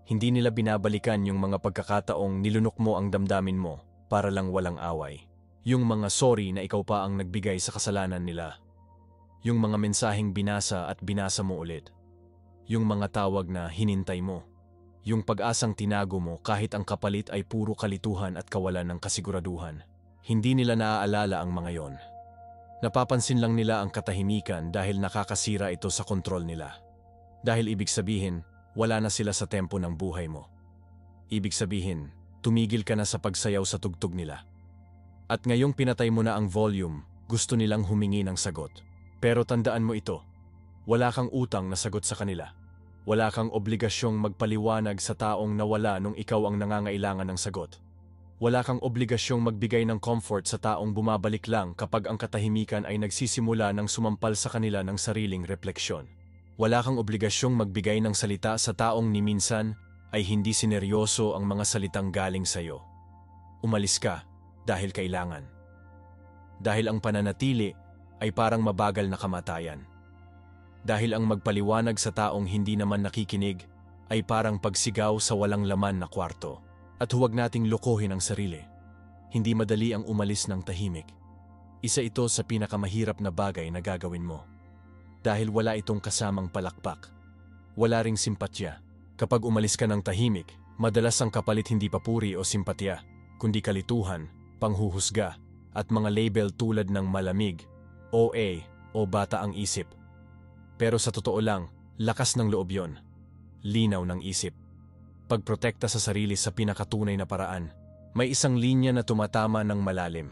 Hindi nila binabalikan yung mga pagkakataong nilunok mo ang damdamin mo para lang walang away. Yung mga sorry na ikaw pa ang nagbigay sa kasalanan nila. Yung mga mensaheng binasa at binasa mo ulit. Yung mga tawag na hinintay mo. Yung pag-asang tinago mo kahit ang kapalit ay puro kalituhan at kawalan ng kasiguraduhan. Hindi nila naaalala ang mga yon. Napapansin lang nila ang katahimikan dahil nakakasira ito sa kontrol nila. Dahil ibig sabihin, wala na sila sa tempo ng buhay mo. ibig sabihin, tumigil ka na sa pagsayaw sa tugtog nila. At ngayong pinatay mo na ang volume, gusto nilang humingi ng sagot. Pero tandaan mo ito, wala kang utang na sagot sa kanila. Wala kang obligasyong magpaliwanag sa taong nawala nung ikaw ang nangangailangan ng sagot. Wala kang obligasyong magbigay ng comfort sa taong bumabalik lang kapag ang katahimikan ay nagsisimula ng sumampal sa kanila ng sariling refleksyon. Wala kang obligasyong magbigay ng salita sa taong ni minsan ay hindi sineryoso ang mga salitang galing sa'yo. Umalis ka dahil kailangan. Dahil ang pananatili ay parang mabagal na kamatayan. Dahil ang magpaliwanag sa taong hindi naman nakikinig ay parang pagsigaw sa walang laman na kwarto. At huwag nating lokohin ang sarili. Hindi madali ang umalis ng tahimik. Isa ito sa pinakamahirap na bagay na gagawin mo. Dahil wala itong kasamang palakpak. Wala ring simpatya. Kapag umalis ka ng tahimik, madalas ang kapalit hindi papuri o simpatya, kundi kalituhan, panghuhusga, at mga label tulad ng malamig, OA, o bata ang isip. Pero sa totoo lang, lakas ng loob yon. Linaw ng isip. Pagprotekta sa sarili sa pinakatunay na paraan. May isang linya na tumatama ng malalim.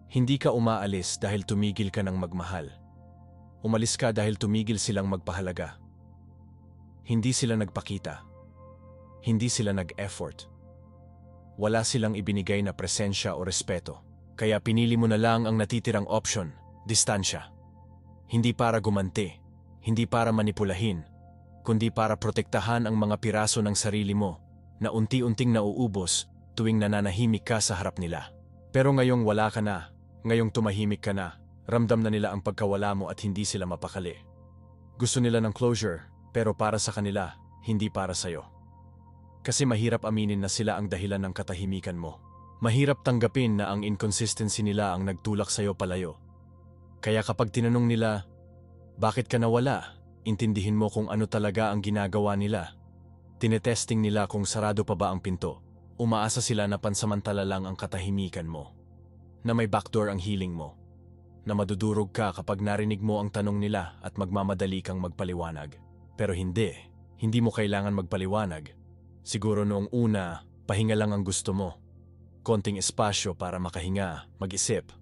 Hindi ka umaalis dahil tumigil ka ng magmahal. Umalis ka dahil tumigil silang magpahalaga. Hindi sila nagpakita. Hindi sila nag-effort. Wala silang ibinigay na presensya o respeto. Kaya pinili mo na lang ang natitirang option, distansya. Hindi para gumanti, hindi para manipulahin, kundi para protektahan ang mga piraso ng sarili mo na unti-unting nauubos tuwing nananahimik ka sa harap nila. Pero ngayong wala ka na, ngayong tumahimik ka na, ramdam na nila ang pagkawala mo at hindi sila mapakali. Gusto nila ng closure, pero para sa kanila, hindi para sa'yo. Kasi mahirap aminin na sila ang dahilan ng katahimikan mo. Mahirap tanggapin na ang inconsistency nila ang nagtulak sa'yo palayo. Kaya kapag tinanong nila, bakit ka nawala? Intindihin mo kung ano talaga ang ginagawa nila. Tinetesting nila kung sarado pa ba ang pinto. Umaasa sila na pansamantala lang ang katahimikan mo. Na may backdoor ang healing mo. Na madudurog ka kapag narinig mo ang tanong nila at magmamadali kang magpaliwanag. Pero hindi mo kailangan magpaliwanag. Siguro noong una, pahinga lang ang gusto mo. Konting espasyo para makahinga, mag-isip.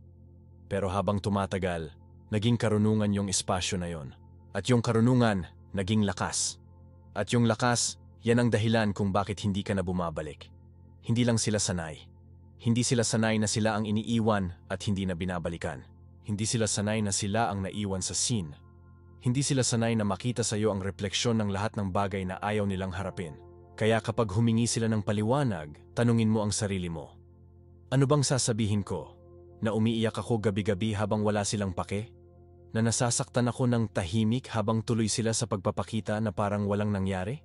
Pero habang tumatagal, naging karunungan yung espasyo na yon. At yung karunungan, naging lakas. At yung lakas, yan ang dahilan kung bakit hindi ka na bumabalik. Hindi lang sila sanay. Hindi sila sanay na sila ang iniiwan at hindi na binabalikan. Hindi sila sanay na sila ang naiwan sa scene. Hindi sila sanay na makita sa iyo ang refleksyon ng lahat ng bagay na ayaw nilang harapin. Kaya kapag humingi sila ng paliwanag, tanungin mo ang sarili mo. Ano bang sasabihin ko? Na umiiyak ako gabi-gabi habang wala silang pake? Na nasasaktan ako ng tahimik habang tuloy sila sa pagpapakita na parang walang nangyari?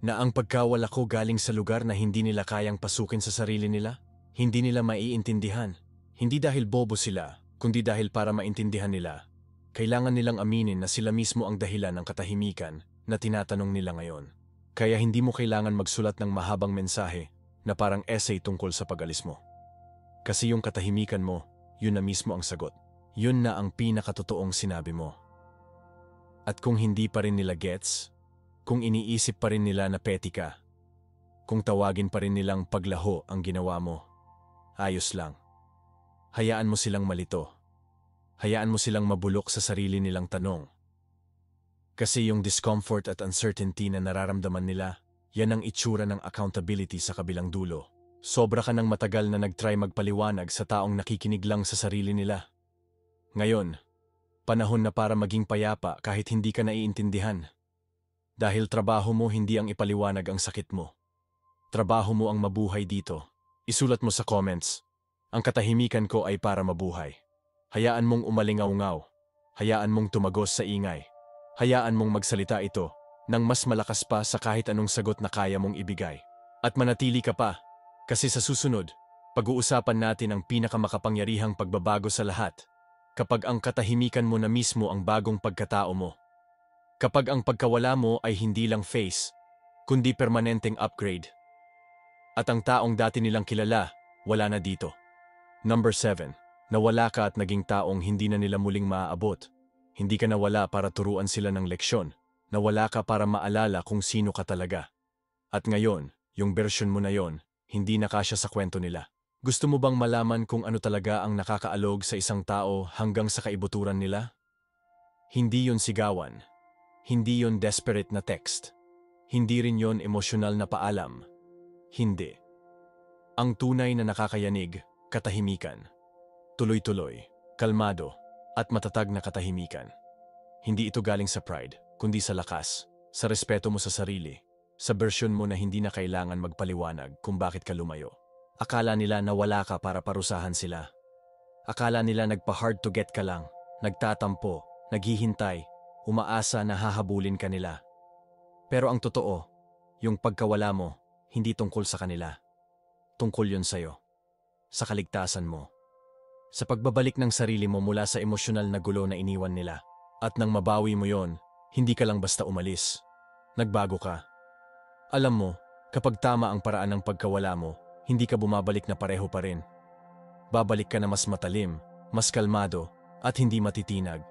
Na ang pagkawala ko galing sa lugar na hindi nila kayang pasukin sa sarili nila? Hindi nila maiintindihan. Hindi dahil bobo sila, kundi dahil para maintindihan nila. Kailangan nilang aminin na sila mismo ang dahilan ng katahimikan na tinatanong nila ngayon. Kaya hindi mo kailangan magsulat ng mahabang mensahe na parang essay tungkol sa pag-alis mo. Kasi yung katahimikan mo, yun na mismo ang sagot. Yun na ang pinakatotoong sinabi mo. At kung hindi pa rin nila gets, kung iniisip pa rin nila na petty ka, kung tawagin pa rin nilang paglaho ang ginawa mo, ayos lang. Hayaan mo silang malito. Hayaan mo silang mabulok sa sarili nilang tanong. Kasi yung discomfort at uncertainty na nararamdaman nila, yan ang itsura ng accountability sa kabilang dulo. Sobra ka ng matagal na nagtry magpaliwanag sa taong nakikinig lang sa sarili nila. Ngayon, panahon na para maging payapa kahit hindi ka naiintindihan. Dahil trabaho mo hindi ang ipaliwanag ang sakit mo. Trabaho mo ang mabuhay dito. Isulat mo sa comments, ang katahimikan ko ay para mabuhay. Hayaan mong umalingaw-ngaw. Hayaan mong tumagos sa ingay. Hayaan mong magsalita ito nang mas malakas pa sa kahit anong sagot na kaya mong ibigay. At manatili ka pa, kasi sa susunod, pag-uusapan natin ang pinakamakapangyarihang pagbabago sa lahat. Kapag ang katahimikan mo na mismo ang bagong pagkatao mo. Kapag ang pagkawala mo ay hindi lang phase, kundi permanenteng upgrade. At ang taong dati nilang kilala, wala na dito. Number 7. Nawala ka at naging taong hindi na nila muling maaabot. Hindi ka nawala para turuan sila ng leksyon. Nawala ka para maalala kung sino ka talaga. At ngayon, Yung version mo na yon, hindi nakasya sa kwento nila. Gusto mo bang malaman kung ano talaga ang nakakaalog sa isang tao hanggang sa kaibuturan nila? Hindi yon sigawan. Hindi yon desperate na text. Hindi rin yon emosyonal na paalam. Hindi. Ang tunay na nakakayanig, katahimikan. Tuloy-tuloy, kalmado, at matatag na katahimikan. Hindi ito galing sa pride, kundi sa lakas, sa respeto mo sa sarili, sa bersyon mo na hindi na kailangan magpaliwanag kung bakit ka lumayo. Akala nila na wala ka para parusahan sila. Akala nila nagpa-hard to get ka lang, nagtatampo, naghihintay, umaasa na hahabulin ka nila. Pero ang totoo, yung pagkawala mo, hindi tungkol sa kanila. Tungkol yun sa'yo. Sa kaligtasan mo. Sa pagbabalik ng sarili mo mula sa emosyonal na gulo na iniwan nila. At nang mabawi mo yon, hindi ka lang basta umalis. Nagbago ka. Alam mo, kapag tama ang paraan ng pagkawala mo, hindi ka bumabalik na pareho pa rin. Babalik ka na mas matalim, mas kalmado, at hindi matitinag.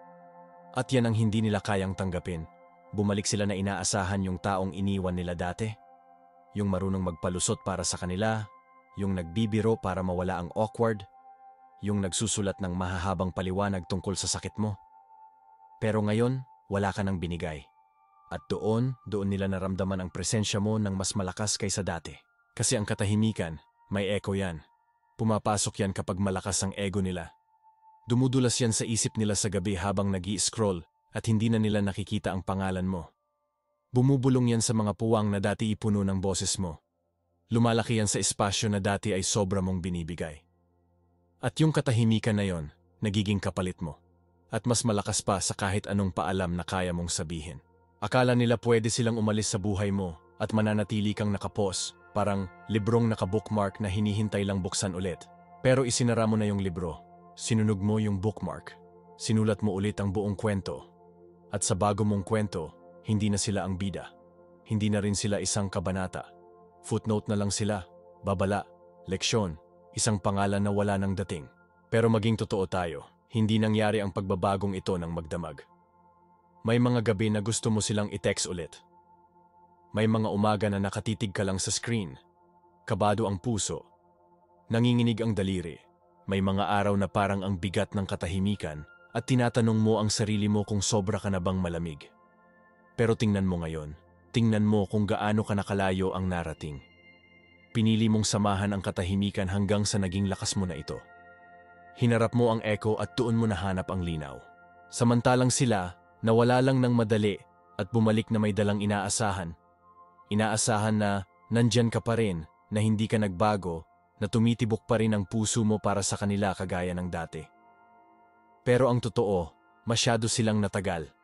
At yan ang hindi nila kayang tanggapin. Bumalik sila na inaasahan yung taong iniwan nila dati. Yung marunong magpalusot para sa kanila, yung nagbibiro para mawala ang awkward, yung nagsusulat ng mahahabang paliwanag tungkol sa sakit mo. Pero ngayon, wala ka nang binigay. At doon nila naramdaman ang presensya mo ng mas malakas kaysa dati. Kasi ang katahimikan, may echo yan. Pumapasok yan kapag malakas ang ego nila. Dumudulas yan sa isip nila sa gabi habang nag-i-scroll at hindi na nila nakikita ang pangalan mo. Bumubulong yan sa mga puwang na dati ipuno ng boses mo. Lumalaki yan sa espasyo na dati ay sobra mong binibigay. At yung katahimikan na yon, nagiging kapalit mo. At mas malakas pa sa kahit anong paalam na kaya mong sabihin. Akala nila pwede silang umalis sa buhay mo at mananatili kang nakapos, parang librong nakabookmark na hinihintay lang buksan ulit. Pero isinara mo na yung libro, sinunog mo yung bookmark, sinulat mo ulit ang buong kwento. At sa bago mong kwento, hindi na sila ang bida. Hindi na rin sila isang kabanata. Footnote na lang sila, babala, leksyon, isang pangalan na wala nang dating. Pero maging totoo tayo. Hindi nangyari ang pagbabagong ito ng magdamag. May mga gabi na gusto mo silang i-text ulit. May mga umaga na nakatitig ka lang sa screen. Kabado ang puso. Nanginginig ang daliri. May mga araw na parang ang bigat ng katahimikan at tinatanong mo ang sarili mo kung sobra ka na bang malamig. Pero tingnan mo ngayon. Tingnan mo kung gaano ka nakalayo ang narating. Pinili mong samahan ang katahimikan hanggang sa naging lakas mo na ito. Hinarap mo ang echo at doon mo nahanap ang linaw. Samantalang sila, nawala lang ng madali at bumalik na may dalang inaasahan. Inaasahan na nandyan ka pa rin, na hindi ka nagbago, na tumitibok pa rin ang puso mo para sa kanila kagaya ng dati. Pero ang totoo, masyado silang natagal.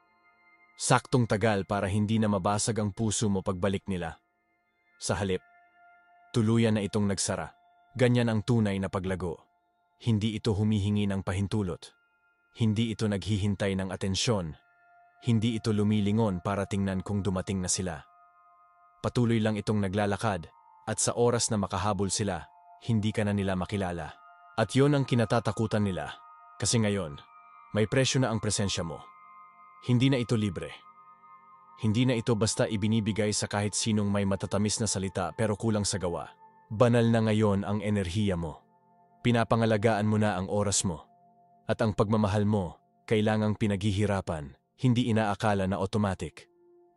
Saktong tagal para hindi na mabasag ang puso mo pagbalik nila. Sa halip, tuluyan na itong nagsara. Ganyan ang tunay na paglago. Hindi ito humihingi ng pahintulot. Hindi ito naghihintay ng atensyon. Hindi ito lumilingon para tingnan kung dumating na sila. Patuloy lang itong naglalakad at sa oras na makahabol sila, hindi ka na nila makilala. At yon ang kinatatakutan nila. Kasi ngayon, may presyo na ang presensya mo. Hindi na ito libre. Hindi na ito basta ibinibigay sa kahit sinong may matatamis na salita pero kulang sa gawa. Banal na ngayon ang enerhiya mo. Pinapangalagaan mo na ang oras mo. At ang pagmamahal mo, kailangang pinaghihirapan, hindi inaakala na automatic.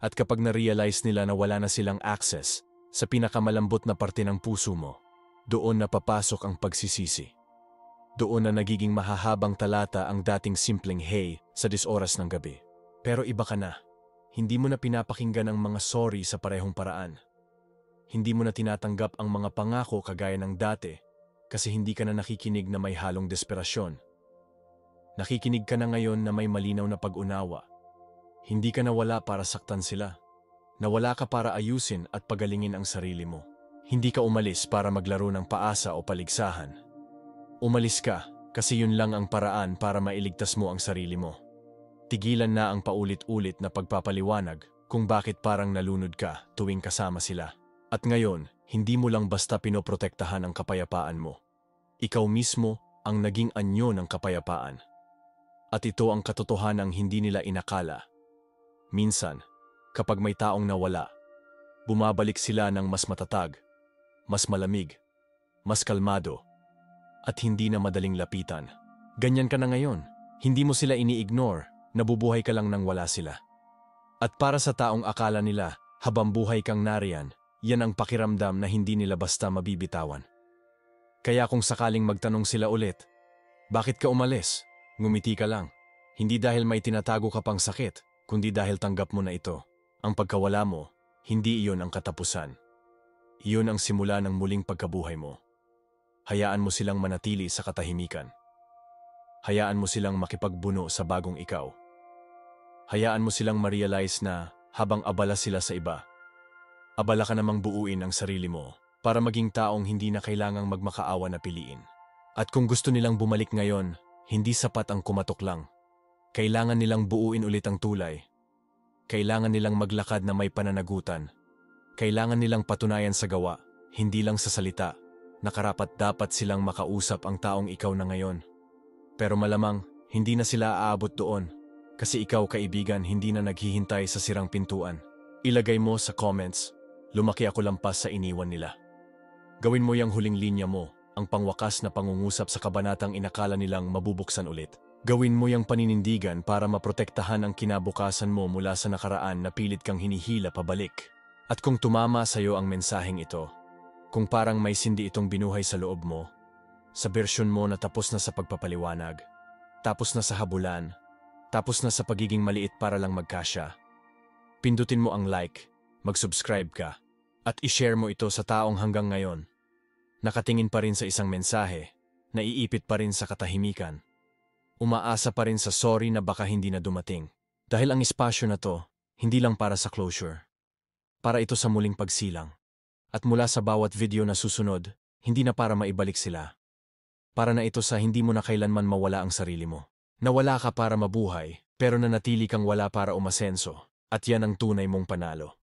At kapag na-realize nila na wala na silang access sa pinakamalambot na parte ng puso mo, doon na papasok ang pagsisisi. Doon na nagiging mahahabang talata ang dating simpleng hey sa 10 oras ng gabi. Pero iba ka na. Hindi mo na pinapakinggan ang mga sorry sa parehong paraan. Hindi mo na tinatanggap ang mga pangako kagaya ng dati kasi hindi ka na nakikinig na may halong desperasyon. Nakikinig ka na ngayon na may malinaw na pag-unawa. Hindi ka nawala para saktan sila. Nawala ka para ayusin at pagalingin ang sarili mo. Hindi ka umalis para maglaro ng paasa o paligsahan. Umalis ka kasi yun lang ang paraan para mailigtas mo ang sarili mo. Tigilan na ang paulit-ulit na pagpapaliwanag kung bakit parang nalunod ka tuwing kasama sila. At ngayon, hindi mo lang basta pinoprotektahan ang kapayapaan mo. Ikaw mismo ang naging anyo ng kapayapaan. At ito ang katotohanang hindi nila inakala. Minsan, kapag may taong nawala, bumabalik sila ng mas matatag, mas malamig, mas kalmado, at hindi na madaling lapitan. Ganyan ka na ngayon. Hindi mo sila ini-ignore, nabubuhay ka lang nang wala sila. At para sa taong akala nila, habang buhay kang nariyan, yan ang pakiramdam na hindi nila basta mabibitawan. Kaya kung sakaling magtanong sila ulit, bakit ka umalis? Ngumiti ka lang. Hindi dahil may tinatago ka pang sakit, kundi dahil tanggap mo na ito. Ang pagkawala mo, hindi iyon ang katapusan. Iyon ang simula ng muling pagkabuhay mo. Hayaan mo silang manatili sa katahimikan. Hayaan mo silang makipagbuno sa bagong ikaw. Hayaan mo silang ma-realize na habang abala sila sa iba, abala ka namang buuin ang sarili mo para maging taong hindi na kailangang magmakaawa na piliin. At kung gusto nilang bumalik ngayon, hindi sapat ang kumatok lang. Kailangan nilang buuin ulit ang tulay. Kailangan nilang maglakad na may pananagutan. Kailangan nilang patunayan sa gawa, hindi lang sa salita, na karapat-dapat silang makausap ang taong ikaw na ngayon. Pero malamang, hindi na sila aabot doon. Kasi ikaw, kaibigan, hindi na naghihintay sa sirang pintuan. Ilagay mo sa comments, lumaki ako lampas sa iniwan nila. Gawin mo yung huling linya mo, ang pangwakas na pangungusap sa kabanatang inakala nilang mabubuksan ulit. Gawin mo yung paninindigan para maprotektahan ang kinabukasan mo mula sa nakaraan na pilit kang hinihila pabalik. At kung tumama sa'yo ang mensaheng ito, kung parang may sindi itong binuhay sa loob mo, sa bersyon mo na tapos na sa pagpapaliwanag, tapos na sa habulan, tapos na sa pagiging maliit para lang magkasya, pindutin mo ang like, mag-subscribe ka, at i-share mo ito sa taong hanggang ngayon nakatingin pa rin sa isang mensahe, naiipit pa rin sa katahimikan, umaasa pa rin sa sorry na baka hindi na dumating. Dahil ang espasyo na to, hindi lang para sa closure. Para ito sa muling pagsilang. At mula sa bawat video na susunod, hindi na para maibalik sila. Para na ito sa hindi mo na kailanman mawala ang sarili mo. Nawala ka para mabuhay, pero nanatili kang wala para umasenso. At yan ang tunay mong panalo.